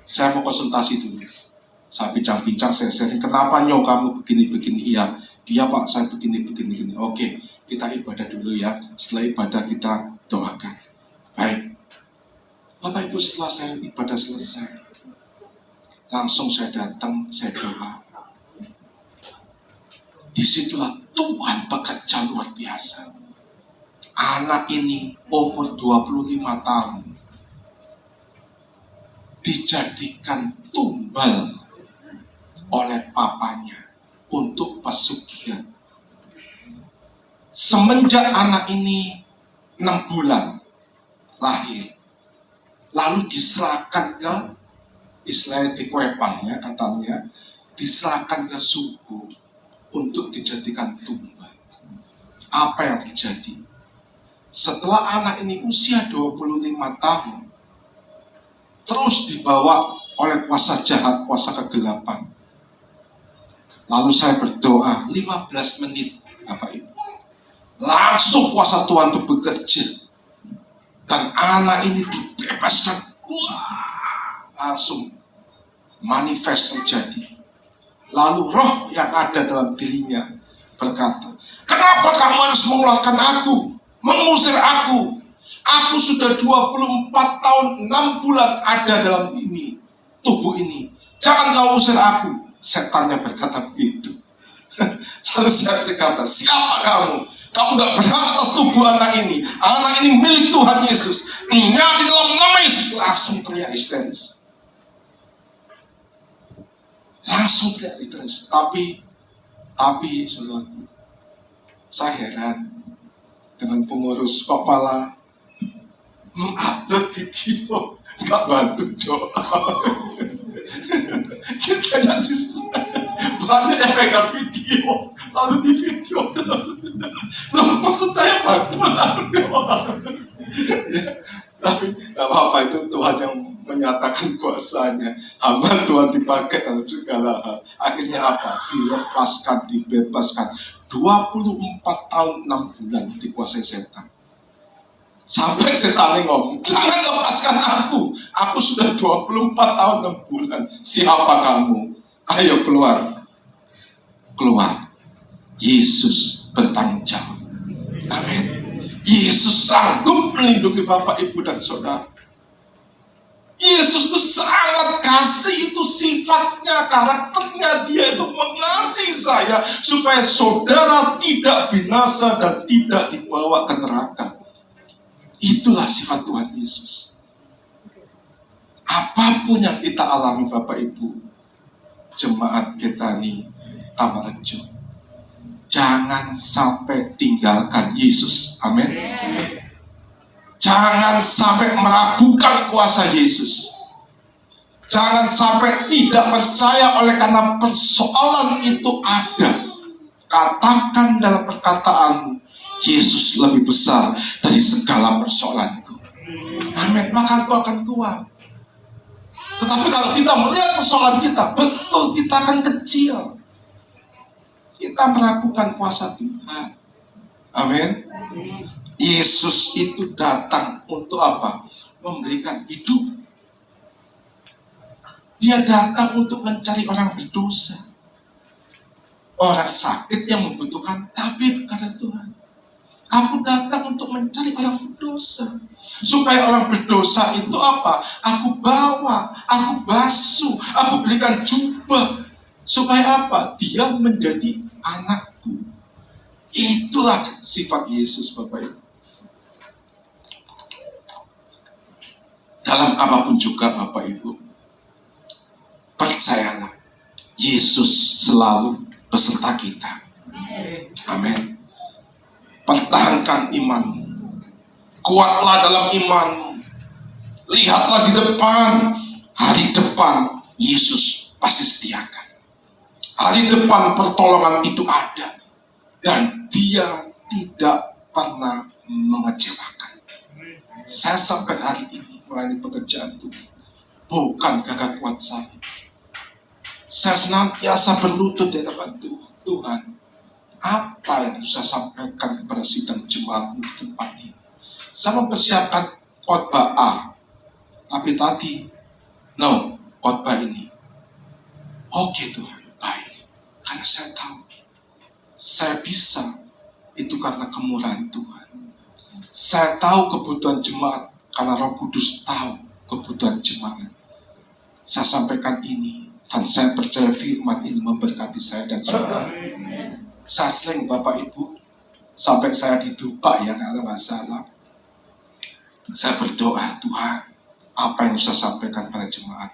Speaker 3: Saya mau konsultasi dulu. Saya bincang-bincang, saya sharing, kenapa nyok kamu begini-begini? Iya Pak, saya begini-begini. Oke, kita ibadah dulu ya. Setelah ibadah kita doakan. Baik. Bapak Ibu, setelah saya ibadah selesai, langsung saya datang, saya doa. Disitulah Tuhan bekerja luar biasa. Anak ini umur 25 tahun. Dijadikan tumbal oleh papanya untuk pesugihan. Semenjak anak ini 6 bulan lahir, lalu diserahkan ke, istilahnya dikuepang ya katanya, diserahkan ke suku untuk dijadikan tumbal. Apa yang terjadi? Setelah anak ini usia 25 tahun, terus dibawa oleh kuasa jahat, kuasa kegelapan. Lalu saya berdoa 15 menit, Bapak Ibu. Langsung kuasa Tuhan itu bekerja. Dan anak ini dibebaskan. Wah, langsung manifest terjadi. Lalu roh yang ada dalam dirinya berkata, kenapa kamu harus mengeluarkan aku? Mengusir aku? Aku sudah 24 tahun 6 bulan ada dalam ini, tubuh ini. Jangan kau usir aku. Setannya berkata begitu. Lalu saya berkata, siapa kamu? Kamu gak berhak atas tubuh anak ini. Anak ini milik Tuhan Yesus. Enggak, di dalam nama Yesus. Langsung teriak histeris. Langsung teriak histeris. Tapi saudaraku, saya heran dengan pengurus kok malah mengupload video, nggak bantu doa. Kita ngasih banyak yang pegang video, lalu di video terus. Loh, maksud saya bantu lalu doa. Ya, tapi nggak apa-apa, itu Tuhan yang menyatakan kuasanya. Hamba Tuhan dipakai dalam segala hal. Akhirnya apa? Dilepaskan, dibebaskan. 24 tahun 6 bulan dikuasai setan. Sampai setan ngomong, jangan lepaskan aku. Aku sudah 24 tahun 6 bulan. Siapa kamu? Ayo keluar. Keluar. Yesus bertanggung jawab. Amin. Yesus sanggup melindungi Bapak, Ibu, dan Saudara. Yesus itu sangat kasih, itu sifatnya, karakternya. Dia itu mengasihi saya supaya saudara tidak binasa dan tidak dibawa ke neraka. Itulah sifat Tuhan Yesus. Apapun yang kita alami Bapak Ibu, jemaat Betani Tamarjo, jangan sampai tinggalkan Yesus. Amin. Jangan sampai meragukan kuasa Yesus. Jangan sampai tidak percaya oleh karena persoalan itu ada. Katakan dalam perkataanmu, Yesus lebih besar dari segala persoalanku. Amin. Maka aku akan kuat. Tetapi kalau kita melihat persoalan kita, betul kita akan kecil. Kita meragukan kuasa Tuhan. Amin. Yesus itu datang untuk apa? Memberikan hidup. Dia datang untuk mencari orang berdosa, orang sakit yang membutuhkan tabib, kata Tuhan. Aku datang untuk mencari orang berdosa. Supaya orang berdosa itu apa? Aku bawa, aku basuh, aku berikan jubah. Supaya apa? Dia menjadi anakku. Itulah sifat Yesus, Bapak Ibu. Dalam apapun juga, Bapak Ibu, percayalah, Yesus selalu beserta kita. Amin. Pertahankan imanmu. Kuatlah dalam imanmu. Lihatlah di depan. Hari depan Yesus pasti sediakan. Hari depan pertolongan itu ada. Dan Dia tidak pernah mengecewakan. Saya sampai hari ini melayani pekerjaan Tuhan. Bukan gagah kuat saya. Saya senantiasa berlutut di hadapan Tuhan. Apa yang saya sampaikan kepada sidang jemaatmu di tempat ini? Saya mempersiapkan khotbah A, tapi tadi khotbah ini. Oke Tuhan, baik. Karena saya tahu saya bisa itu karena kemurahan Tuhan. Saya tahu kebutuhan jemaat karena Roh Kudus tahu kebutuhan jemaat. Saya sampaikan ini dan saya percaya firman ini memberkati saya dan saudara. Saya sering Bapak Ibu sampai saya didupak ya kalau nggak salah. Saya berdoa, Tuhan, apa yang saya sampaikan pada jemaat?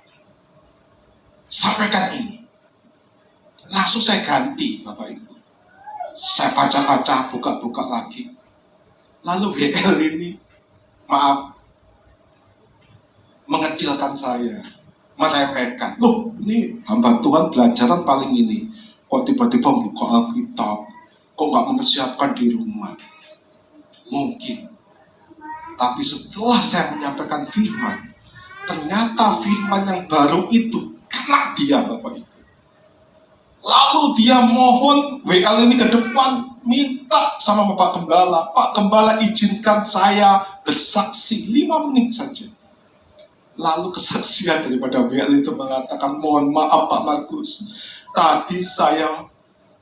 Speaker 3: Sampaikan ini. Langsung saya ganti, Bapak Ibu. Saya baca-baca, buka-buka lagi. Lalu WL ini, maaf, mengecilkan saya, meremehkan. Loh, ini hamba Tuhan belajaran paling ini. Kok tiba-tiba buka Alkitab? Kok nggak mempersiapkan di rumah? Mungkin. Tapi setelah saya menyampaikan firman, ternyata firman yang baru itu kena dia, Bapak Ibu. Lalu dia mohon WL ini ke depan, minta sama Bapak Gembala, Pak Gembala izinkan saya bersaksi 5 menit saja. Lalu kesaksian daripada WL itu mengatakan, mohon maaf Pak Markus, tadi saya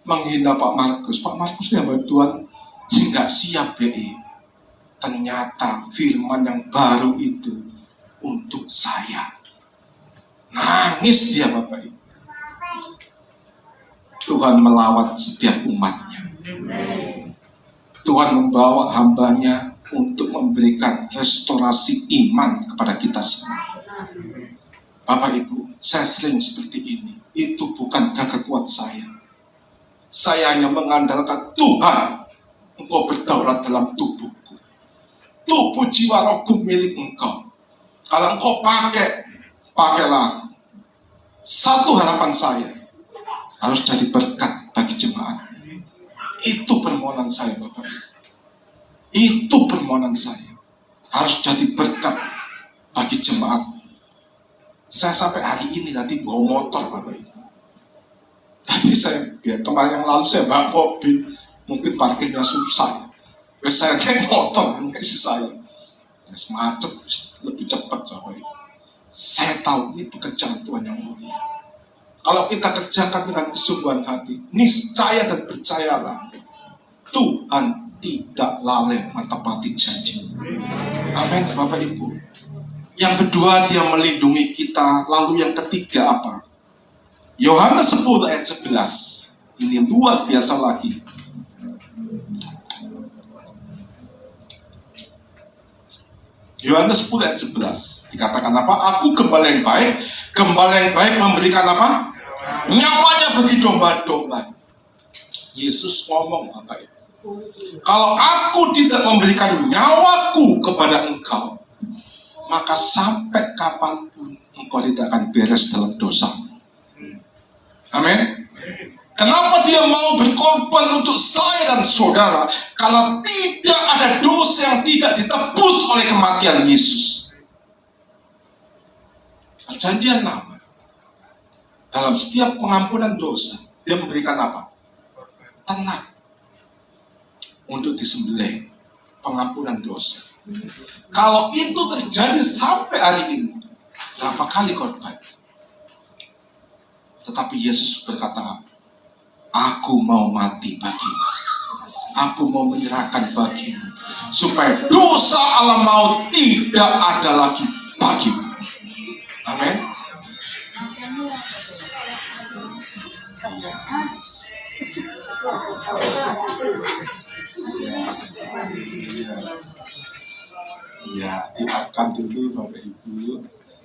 Speaker 3: menghina Pak Markus. Pak Markus ini hamba Tuhan nggak siap BE. Ternyata firman yang baru itu untuk saya. Nangis dia Bapak Ibu. Tuhan melawat setiap umatnya. Tuhan membawa hambanya untuk memberikan restorasi iman kepada kita semua. Bapak Ibu, saya sering seperti ini. Itu bukan gagah kuat saya. Saya hanya mengandalkan Tuhan. Engkau berdaulat dalam tubuhku. Tubuh jiwa rohku milik Engkau. Kalau Engkau pakailah. Satu harapan saya, harus jadi berkat bagi jemaat. Itu permohonan saya Bapak Ibu. Itu permohonan saya. Harus jadi berkat bagi jemaat. Saya sampai hari ini tadi bawa motor Bapak Ibu. Tadi kemarin yang lalu saya bawa mobil, mungkin parkirnya susah. Terus saya naik motor, isi saya. Macet, lebih cepat Bapak Ibu. Saya tahu ini pekerjaan Tuhan yang mulia. Kalau kita kerjakan dengan kesungguhan hati, niscaya dan percayalah, Tuhan tidak lalai menepati janji. Amin Bapak Ibu. Yang kedua, Dia melindungi kita. Lalu yang ketiga apa? Yohanes 10 ayat 11. Ini luar biasa lagi. Yohanes 10 ayat 11 dikatakan apa? Aku gembala yang baik. Gembala yang baik memberikan apa? Nyawanya bagi domba-domba. Yesus ngomong Bapak Ibu, kalau aku tidak memberikan nyawaku kepada engkau, maka sampai kapanpun engkau tidak akan beres dalam dosa. Amin. Kenapa Dia mau berkorban untuk saya dan saudara? Kalau tidak ada dosa yang tidak ditebus oleh kematian Yesus. Perjanjian lama, dalam setiap pengampunan dosa, Dia memberikan apa? Ternak untuk disembelih, pengampunan dosa. Kalau itu terjadi sampai hari ini, berapa kali korban? Tetapi Yesus berkata, aku mau mati bagimu. aku mau menyerahkan bagimu, supaya dosa alam maut tidak ada lagi bagimu. Amin. Iya, di-off-kan dulu Bapak Ibu.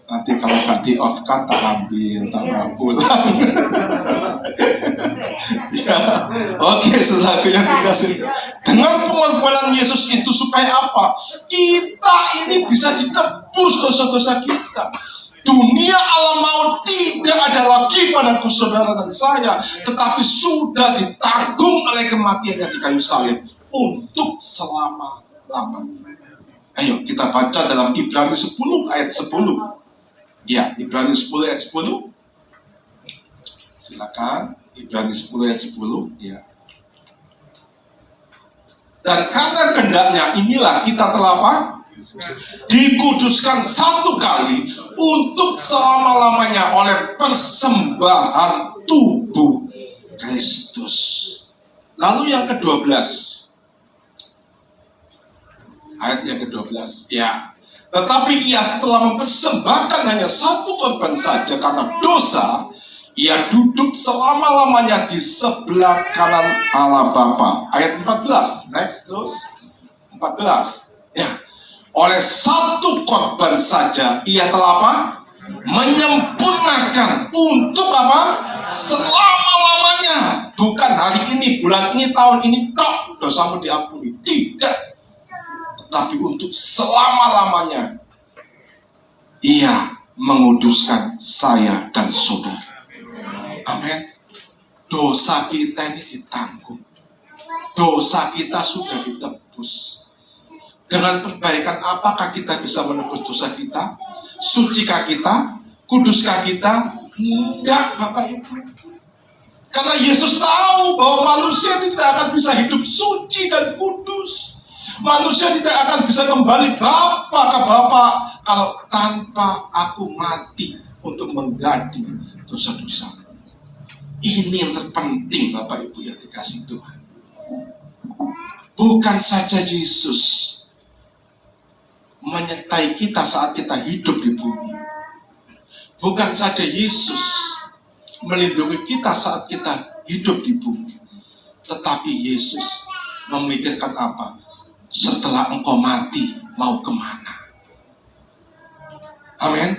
Speaker 3: Nanti kalau nggak di-off-kan tak ambil, tak bawa pulang. Ya, oke, saudaraku yang dikasih. Dengan pengorbanan Yesus itu supaya apa? Kita ini bisa ditebus dosa-dosa kita. Dunia alam maut tidak ada lagi pada saudara dan saya, tetapi sudah ditanggung oleh kematiannya di kayu salib untuk selama-lamanya. Ayo kita baca dalam Ibrani 10 ayat 10. Ya, Ibrani 10 ayat 10. Silakan, Ibrani 10 ayat 10. Ya. Dan karena kehendaknya inilah kita telah apa? Dikuduskan satu kali untuk selama-lamanya oleh persembahan tubuh Kristus. Lalu yang ke-12. Ayat yang ke-12. Ya. Tetapi ia setelah mempersembahkan hanya satu korban saja karena dosa, ia duduk selama-lamanya di sebelah kanan Allah Bapa. Ayat 14. Next terus. 14. Ya. Oleh satu korban saja ia telah apa? Menyempurnakan untuk apa? Selama-lamanya. Bukan hari ini, bulan ini, tahun ini tok dosamu diampuni. Tidak. Tetapi untuk selama-lamanya ia menguduskan saya dan saudara. Amin. Dosa kita ini ditanggung. Dosa kita sudah ditebus. Dengan perbaikan apakah kita bisa menebus dosa kita? Sucikah kita? Kuduskah kita? Enggak, Bapak Ibu. Karena Yesus tahu bahwa manusia tidak akan bisa hidup suci dan kudus. Manusia tidak akan bisa kembali Bapa ke Bapa kalau tanpa aku mati untuk mengganti dosa-dosa. Ini yang terpenting Bapak Ibu yang dikasih Tuhan. Bukan saja Yesus menyertai kita saat kita hidup di bumi. Bukan saja Yesus melindungi kita saat kita hidup di bumi. Tetapi Yesus memikirkan apa? Setelah engkau mati, mau kemana? Amin.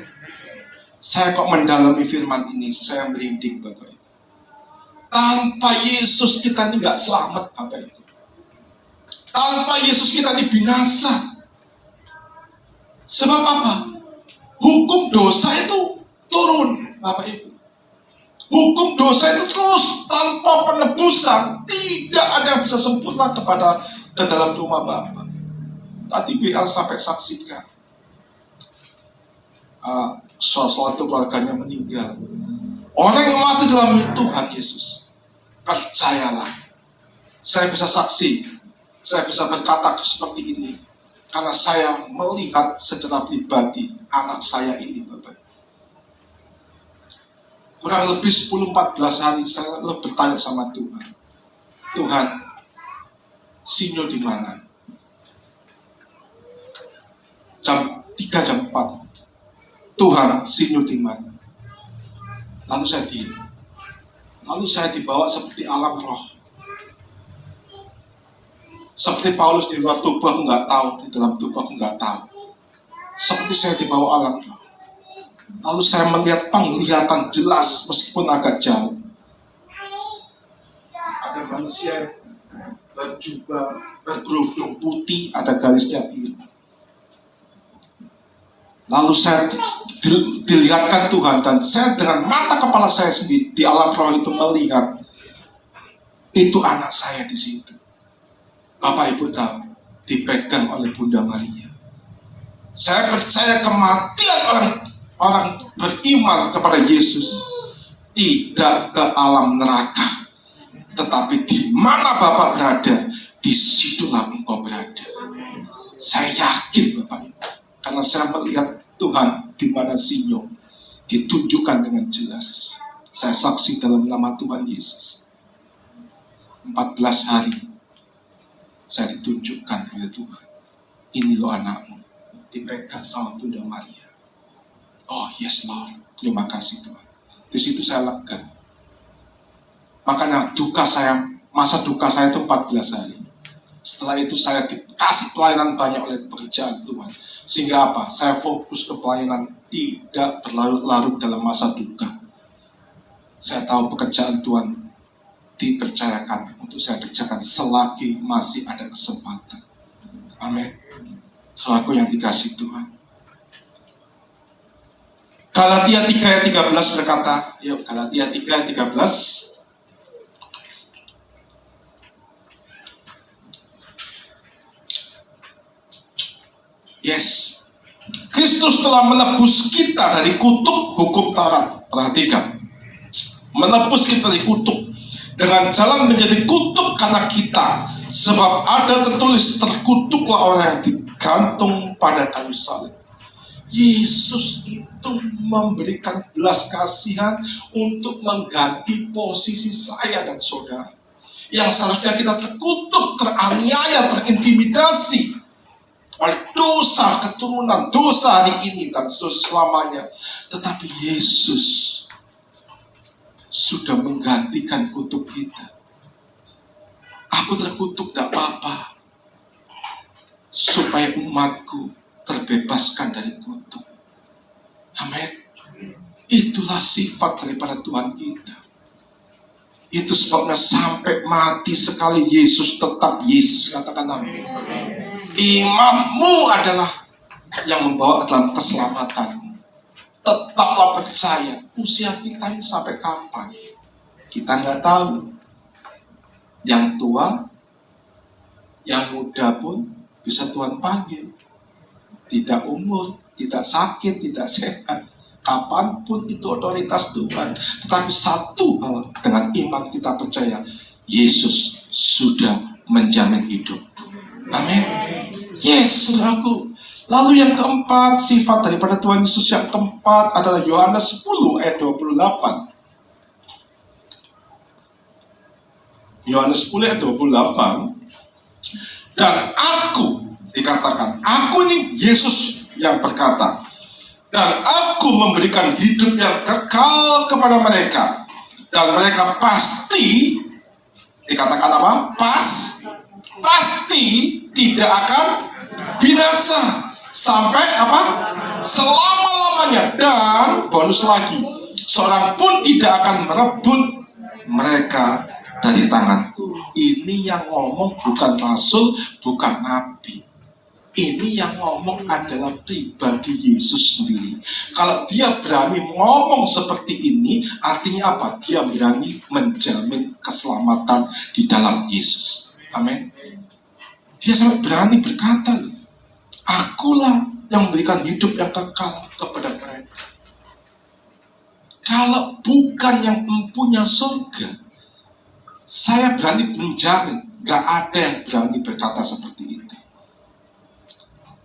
Speaker 3: Saya kok mendalami firman ini, saya merinding Bapak Ibu. Tanpa Yesus kita ini gak selamat Bapak Ibu. Tanpa Yesus kita ini binasa. Sebab apa? Hukum dosa itu turun Bapak Ibu. Hukum dosa itu terus tanpa penebusan. Tidak ada yang bisa sempurna ke dalam rumah Bapa. Tadi BL sampai saksikan suatu keluarganya meninggal. Orang yang mati dalam Tuhan Yesus, percayalah, saya bisa saksi, saya bisa berkata seperti ini karena saya melihat secara pribadi anak saya ini Bapak. Kurang lebih 10-14 hari saya bertanya sama Tuhan, Tuhan, Sinyo di mana? Jam 3, jam 4. Tuhan, Sinyo di mana? Lalu saya diam. Lalu saya dibawa seperti alam roh. Seperti Paulus di luar tubuh aku nggak tahu, di dalam tubuh aku nggak tahu. Seperti saya dibawa alam roh. Lalu saya melihat penglihatan jelas meskipun agak jauh. Ada manusia berjubah, berkerudung putih, ada garisnya biru. Lalu saya dilihatkan Tuhan dan saya dengan mata kepala saya sendiri di alam roh itu melihat itu anak saya di situ. Bapak Ibu tahu, dipegang oleh Bunda Maria. Saya percaya kematian orang beriman kepada Yesus tidak ke alam neraka. Tetapi di mana Bapak berada, disitulah engkau berada. Saya yakin Bapak Ibu, karena saya melihat Tuhan di mana Sinyo ditunjukkan dengan jelas. Saya saksi dalam nama Tuhan Yesus. 14 hari saya ditunjukkan oleh Tuhan. Ini loh anakmu, dipegang sama Bunda Maria. Oh yes Lord, terima kasih Tuhan. Di situ saya lega. Makanya masa duka saya itu 14 hari. Setelah itu saya dikasih pelayanan banyak oleh pekerjaan Tuhan. Sehingga apa? Saya fokus ke pelayanan, tidak berlarut-larut dalam masa duka. Saya tahu pekerjaan Tuhan dipercayakan untuk saya kerjakan selagi masih ada kesempatan. Amin. Saudaraku yang dikasihi Tuhan. Galatia 3 ayat 13 berkata, yuk Galatia 3 ayat 13. Yes, Kristus telah menebus kita dari kutuk hukum Taurat. Perhatikan, menebus kita dari kutuk dengan jalan menjadi kutuk karena kita, sebab ada tertulis, terkutuklah orang yang digantung pada kayu salib. Yesus itu memberikan belas kasihan untuk mengganti posisi saya dan saudara yang seharusnya kita terkutuk, teraniaya, terintimidasi oleh dosa keturunan, dosa hari ini dan selamanya. Tetapi Yesus sudah menggantikan kutuk kita. Aku terkutuk, tidak apa-apa, supaya umatku terbebaskan dari kutuk. Amin. Itulah sifat daripada Tuhan kita. Itu sebabnya sampai mati sekali Yesus tetap Yesus. Katakan amin. Imanmu adalah yang membawa dalam keselamatan. Tetaplah percaya. Usia kita ini sampai kapan? Kita nggak tahu. Yang tua, yang muda pun bisa Tuhan panggil. Tidak umur, tidak sakit, tidak sehat. Kapanpun itu otoritas Tuhan. Tetapi satu hal, dengan iman kita percaya, Yesus sudah menjamin hidup. Amin. Yes, saudaraku. Lalu yang keempat, sifat daripada Tuhan Yesus yang keempat adalah Yohanes 10 ayat 28. Yohanes 10 ayat 28. Dan aku, dikatakan, aku ini Yesus yang berkata, dan aku memberikan hidup yang kekal kepada mereka, dan mereka pasti, dikatakan apa? Pasti tidak akan binasa sampai apa? Selama-lamanya. Dan bonus lagi, seorang pun tidak akan merebut mereka dari tanganku. Ini yang ngomong bukan rasul, bukan nabi. Ini yang ngomong adalah pribadi Yesus sendiri. Kalau dia berani ngomong seperti ini, artinya apa? Dia berani menjamin keselamatan di dalam Yesus. Amin. Dia sampai berani berkata, akulah yang memberikan hidup yang kekal kepada mereka. Kalau bukan yang mempunyai surga, saya berani menjamin gak ada yang berani berkata seperti itu.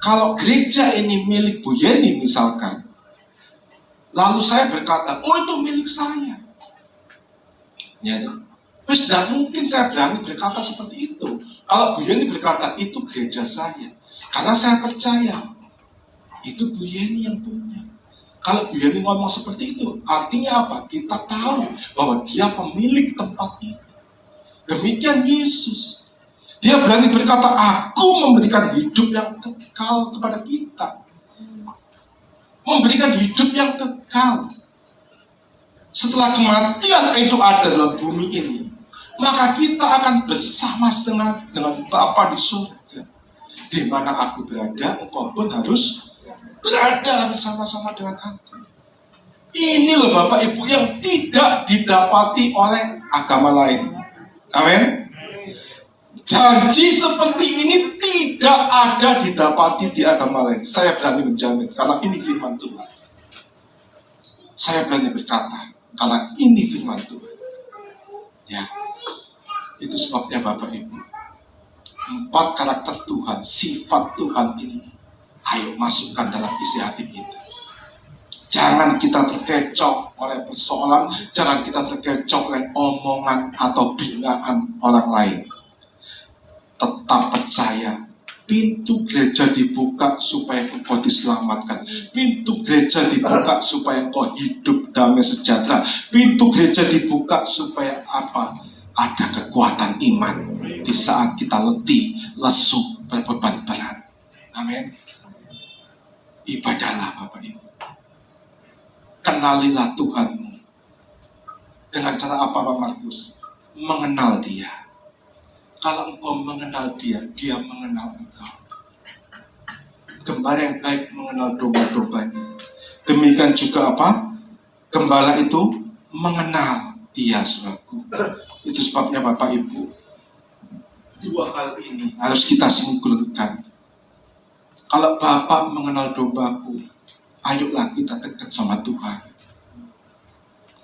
Speaker 3: Kalau gereja ini milik Bu Yeni misalkan, lalu saya berkata, oh itu milik saya, ya, terus tidak mungkin saya berani berkata seperti itu. Kalau Bu Yeni berkata, itu gereja saya, karena saya percaya itu Bu Yeni yang punya. Kalau Bu Yeni ngomong seperti itu, artinya apa? Kita tahu bahwa dia pemilik tempat ini. Demikian Yesus. Dia berani berkata, aku memberikan hidup yang kekal kepada kita. Memberikan hidup yang kekal. Setelah kematian itu ada dalam bumi ini, maka kita akan bersama dengan Bapa di surga. Di mana aku berada, engkau pun harus berada bersama-sama dengan aku. Ini loh Bapak Ibu yang tidak didapati oleh agama lain. Amin. Janji seperti ini tidak ada didapati di agama lain. Saya berani menjamin, karena ini firman Tuhan. Saya berani berkata, karena ini firman Tuhan. Ya, itu sebabnya Bapak Ibu, 4 karakter Tuhan, sifat Tuhan ini, ayo masukkan dalam isi hati kita. Jangan kita terkecoh oleh persoalan, jangan kita terkecoh oleh omongan atau binaan orang lain. tetap percaya. Pintu gereja dibuka supaya engkau diselamatkan. Pintu gereja dibuka supaya engkau hidup damai sejahtera. Pintu gereja dibuka supaya apa? Ada kekuatan iman di saat kita letih, lesu, berbeban berat. Amin. Ibadahlah Bapak Ibu. Kenalilah Tuhanmu. Dengan cara apa Pak Markus? Mengenal Dia. Kalau engkau mengenal Dia, Dia mengenal engkau. Gembala yang baik mengenal domba-dombanya. Demikian juga apa? Gembala itu mengenal Dia, saudaraku. Itu sebabnya Bapak Ibu, dua hal ini harus kita sinkronkan. Kalau Bapak mengenal dombaku, ayolah kita dekat sama Tuhan.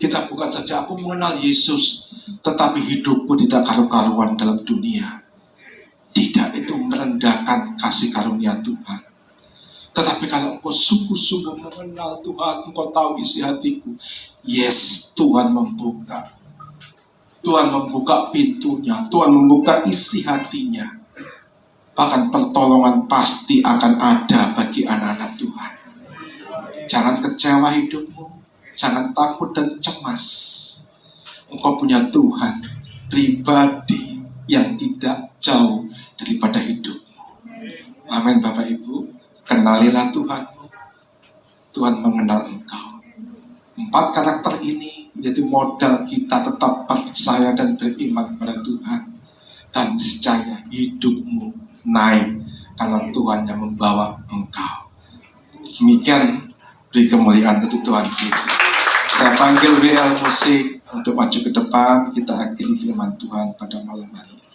Speaker 3: Kita bukan saja aku mengenal Yesus, tetapi hidupku tidak karu-karuan dalam dunia. Tidak, itu merendahkan kasih karunia Tuhan. Tetapi kalau engkau sungguh-sungguh mengenal Tuhan, engkau tahu isi hatiku. Yes, Tuhan membuka. Tuhan membuka pintunya, Tuhan membuka isi hatinya. Bahkan pertolongan pasti akan ada bagi anak-anak Tuhan. Jangan kecewa hidupmu. Jangan takut dan cemas. Engkau punya Tuhan, pribadi yang tidak jauh daripada hidupmu. Amin Bapak Ibu. Kenalilah Tuhanmu. Tuhan mengenal engkau. 4 karakter ini menjadi modal kita tetap percaya dan beriman kepada Tuhan. Dan niscaya hidupmu naik karena Tuhan yang membawa engkau. Demikian beri kemuliaan untuk Tuhan kita. Saya panggil WL Musik untuk maju ke depan. Kita akhiri firman Tuhan pada malam hari ini.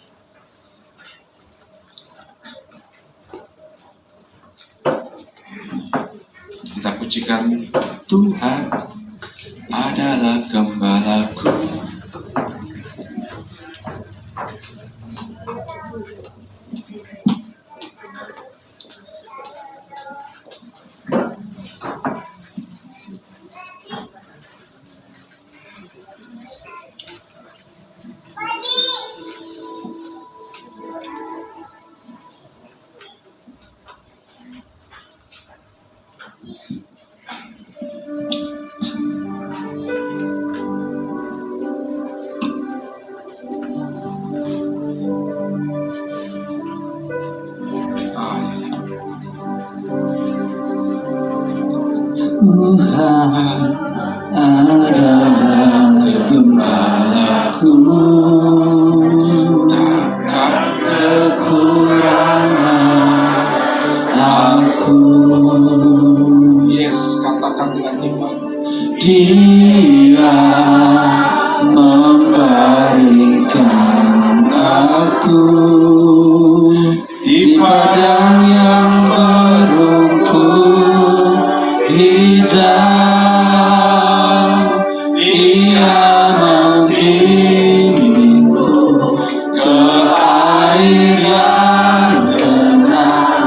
Speaker 3: Kita pujikan Tuhan adalah gembalaku.
Speaker 1: Tuhan adalah gembalaku,
Speaker 3: Takkan
Speaker 1: kekurangan aku.
Speaker 3: Yes, katakan dengan iman.
Speaker 1: Dia membaringkan aku di padang yang berumput hijau. Ia membimbingku ke air yang tenang.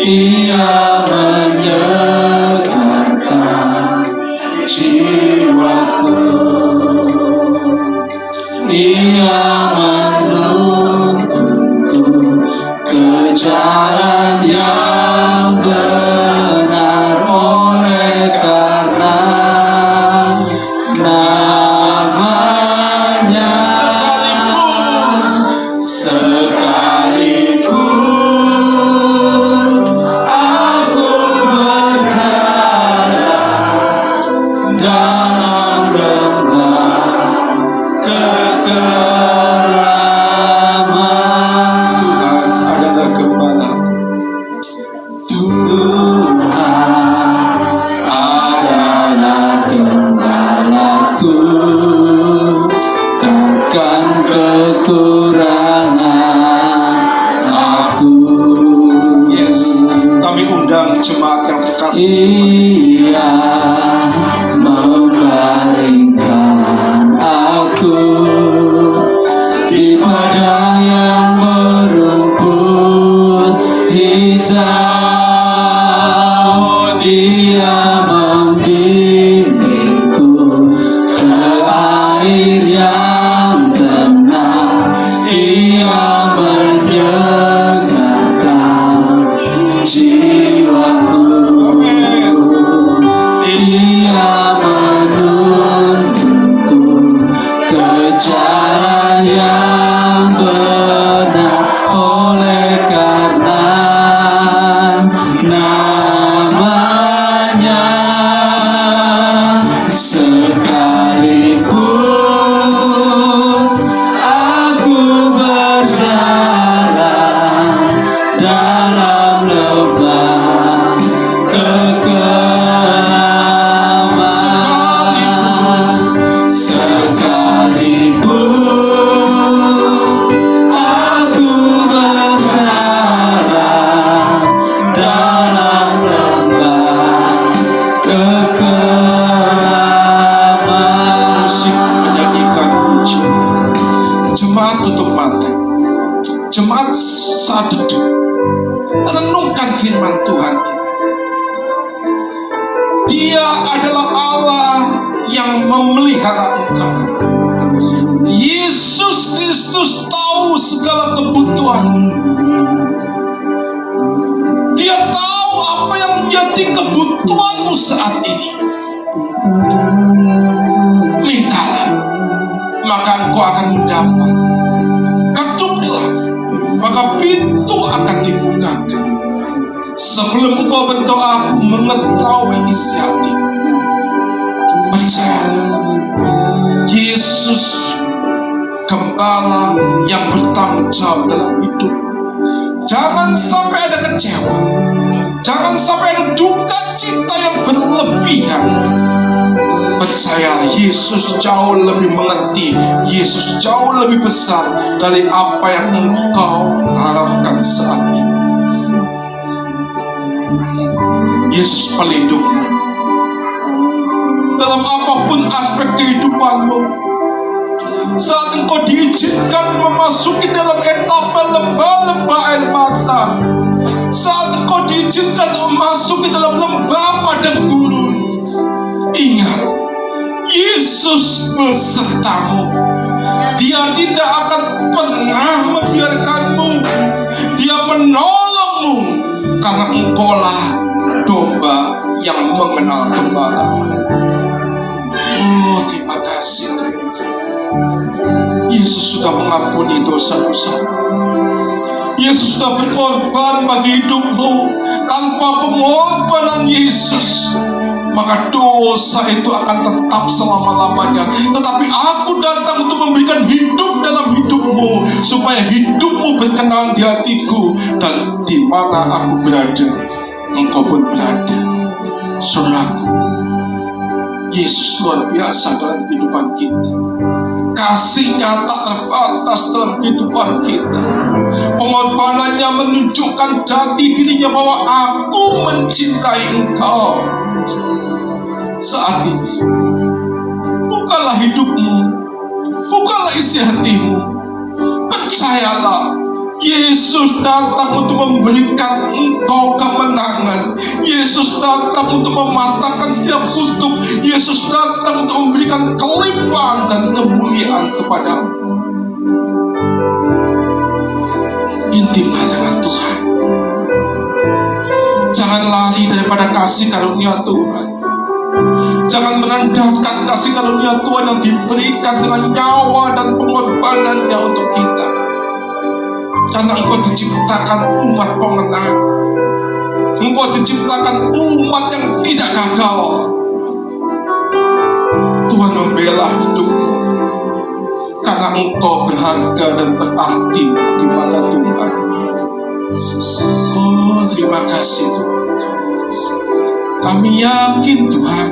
Speaker 1: Ia menyegarkan jiwaku. Ia menuntunku ke jalan yang benar, oleh karena namanya. Sekalipun aku berjalan dalam lembah kekelaman,
Speaker 3: Tuhan adalah gembala.
Speaker 1: Tuhan adalah gembalaku, takkan kekurangan aku.
Speaker 3: Yes, kami undang jemaat yang terkasih.
Speaker 1: Ia membaringkan aku di padang yang berumput hijau. Dia membimbingku ke air yang tenang. Ia menyertai
Speaker 3: berada. Renungkan firman Tuhan ini. Dia adalah Allah yang memelihara engkau. Yesus Kristus tahu segala kebutuhan. Dia tahu apa yang menjadi kebutuhanmu saat ini. Mintalah, maka engkau akan mendapat. Ketuklah, maka pintu akan dibukakan. Sebelum engkau berdoa, aku mengetahui isi hati. Percayalah, Yesus Gembala yang bertanggung jawab dalam hidup. Jangan sampai ada kecewa, jangan sampai ada duka cita yang berlebihan. Percayalah, Yesus jauh lebih mengerti, Yesus jauh lebih besar dari apa yang engkau harapkan saat ini. Yesus pelindungmu dalam apapun aspek kehidupanmu. Saat engkau diizinkan memasuki dalam etapa lembah-lembah air mata, saat engkau diizinkan memasuki dalam lembah padang gurun, ingat, Yesus besertamu. Dia tidak akan pernah membiarkanmu. Dia menolongmu karena engkaulah domba yang mengenal gembala. Oh, terima kasih Tuhan. Yesus sudah mengampuni dosa-dosa. Yesus sudah berkorban bagi hidupmu. Tanpa pengorbanan Yesus, maka dosa itu akan tetap selama-lamanya. Tetapi aku datang untuk memberikan hidup dalam hidupmu, supaya hidupmu berkenan di hatiku. Dan di mana aku berada, engkau pun berada. Saudaraku, Yesus luar biasa dalam kehidupan kita. Kasihnya tak terbatas dalam kehidupan kita. Pengorbanannya menunjukkan jati dirinya bahwa aku mencintai engkau. Saat ini, bukalah hidupmu, bukalah isi hatimu. Percayalah, Yesus datang untuk memberikan engkau kemenangan. Yesus datang untuk mematahkan setiap kutuk. Yesus datang untuk memberikan kelimpahan dan kemuliaan kepadamu. Intimlah dengan Tuhan. Jangan lari daripada kasih karunia Tuhan. Jangan merendahkan kasih karunia Tuhan yang diberikan dengan nyawa dan pengorbanannya untuk kita. Karena engkau diciptakan umat pemenang. Engkau diciptakan umat yang tidak gagal. Tuhan membela hidupmu karena engkau berharga dan berarti di mata Tuhan. Oh, terima kasih Tuhan. Kami yakin Tuhan,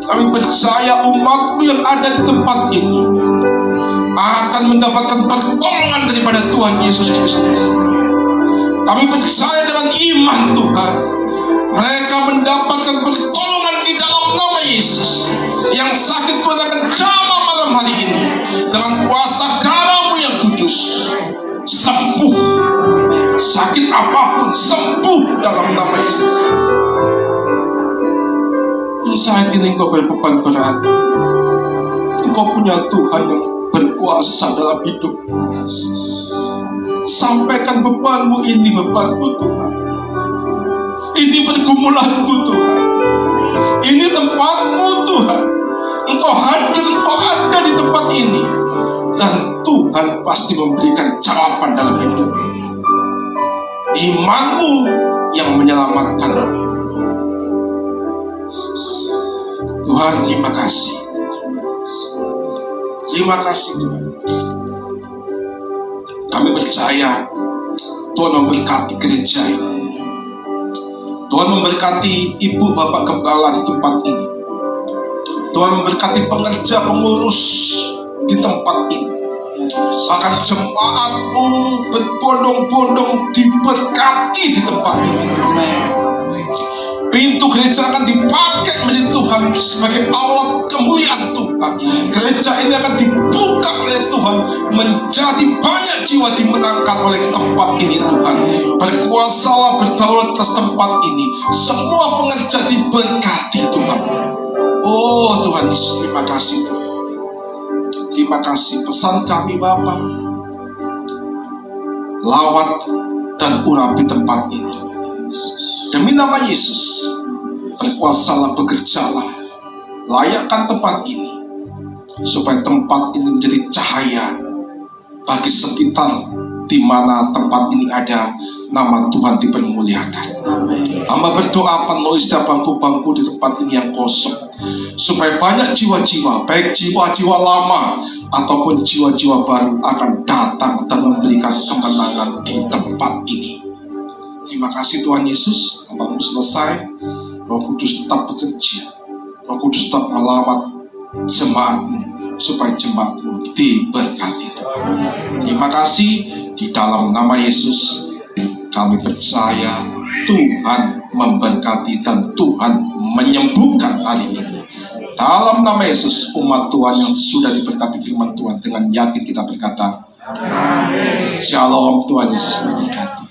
Speaker 3: kami percaya umat-Mu yang ada di tempat ini akan mendapatkan pertolongan daripada Tuhan Yesus Kristus. Kami percaya dengan iman Tuhan, mereka mendapatkan pertolongan di dalam nama Yesus. Yang sakit Tuhan akan jamah malam hari ini dengan kuasa darah-Mu yang kudus. Sembuh, sakit apapun sembuh dalam nama Yesus. Saat ini engkau berbeban berat, engkau punya Tuhan yang berkuasa dalam hidup. Sampaikan bebanmu ini, bebanmu Tuhan. Ini pergumulanku Tuhan. Ini tempatmu Tuhan. Engkau hadir, engkau ada di tempat ini. Dan Tuhan pasti memberikan jawaban dalam hidup. Imanmu yang menyelamatkan. Tuhan, terima kasih. Terima kasih Tuhan. Kami percaya Tuhan memberkati gereja ini. Tuhan memberkati ibu bapak gembala di tempat ini. Tuhan memberkati pengerja pengurus di tempat ini. Bahkan jemaat-Mu berbondong-bondong diberkati di tempat ini. Pintu gereja akan dipakai menjadi Tuhan sebagai alat kemuliaan Tuhan. Gereja ini akan dibuka oleh Tuhan, menjadi banyak jiwa dimenangkan oleh tempat ini Tuhan. Berkuasalah, berdaulat atas tempat ini. Semua pengerja diberkati Tuhan. Oh Tuhan Yesus, terima kasih Tuhan. Terima kasih. Pesan kami Bapa, lawat dan urapi tempat ini. Demi nama Yesus, berkuasalah, bekerjalah, layakkan tempat ini, supaya tempat ini menjadi cahaya bagi sekitar di mana tempat ini ada. Nama Tuhan dipermuliakan. Hamba berdoa penuhi setiap bangku-bangku di tempat ini yang kosong, supaya banyak jiwa-jiwa, baik jiwa-jiwa lama ataupun jiwa-jiwa baru, akan datang dan memberikan kemenangan di tempat ini. Terima kasih Tuhan Yesus. Hambamu selesai. Roh Kudus tetap bekerja. Roh Kudus tetap melawat jemaatmu, supaya jemaatmu diberkati Tuhan. Terima kasih. Di dalam nama Yesus kami percaya Tuhan memberkati dan Tuhan menyembuhkan hari ini. Dalam nama Yesus, umat Tuhan yang sudah diberkati firman Tuhan, dengan yakin kita berkata, Amin. Shalom, Tuhan Yesus memberkati.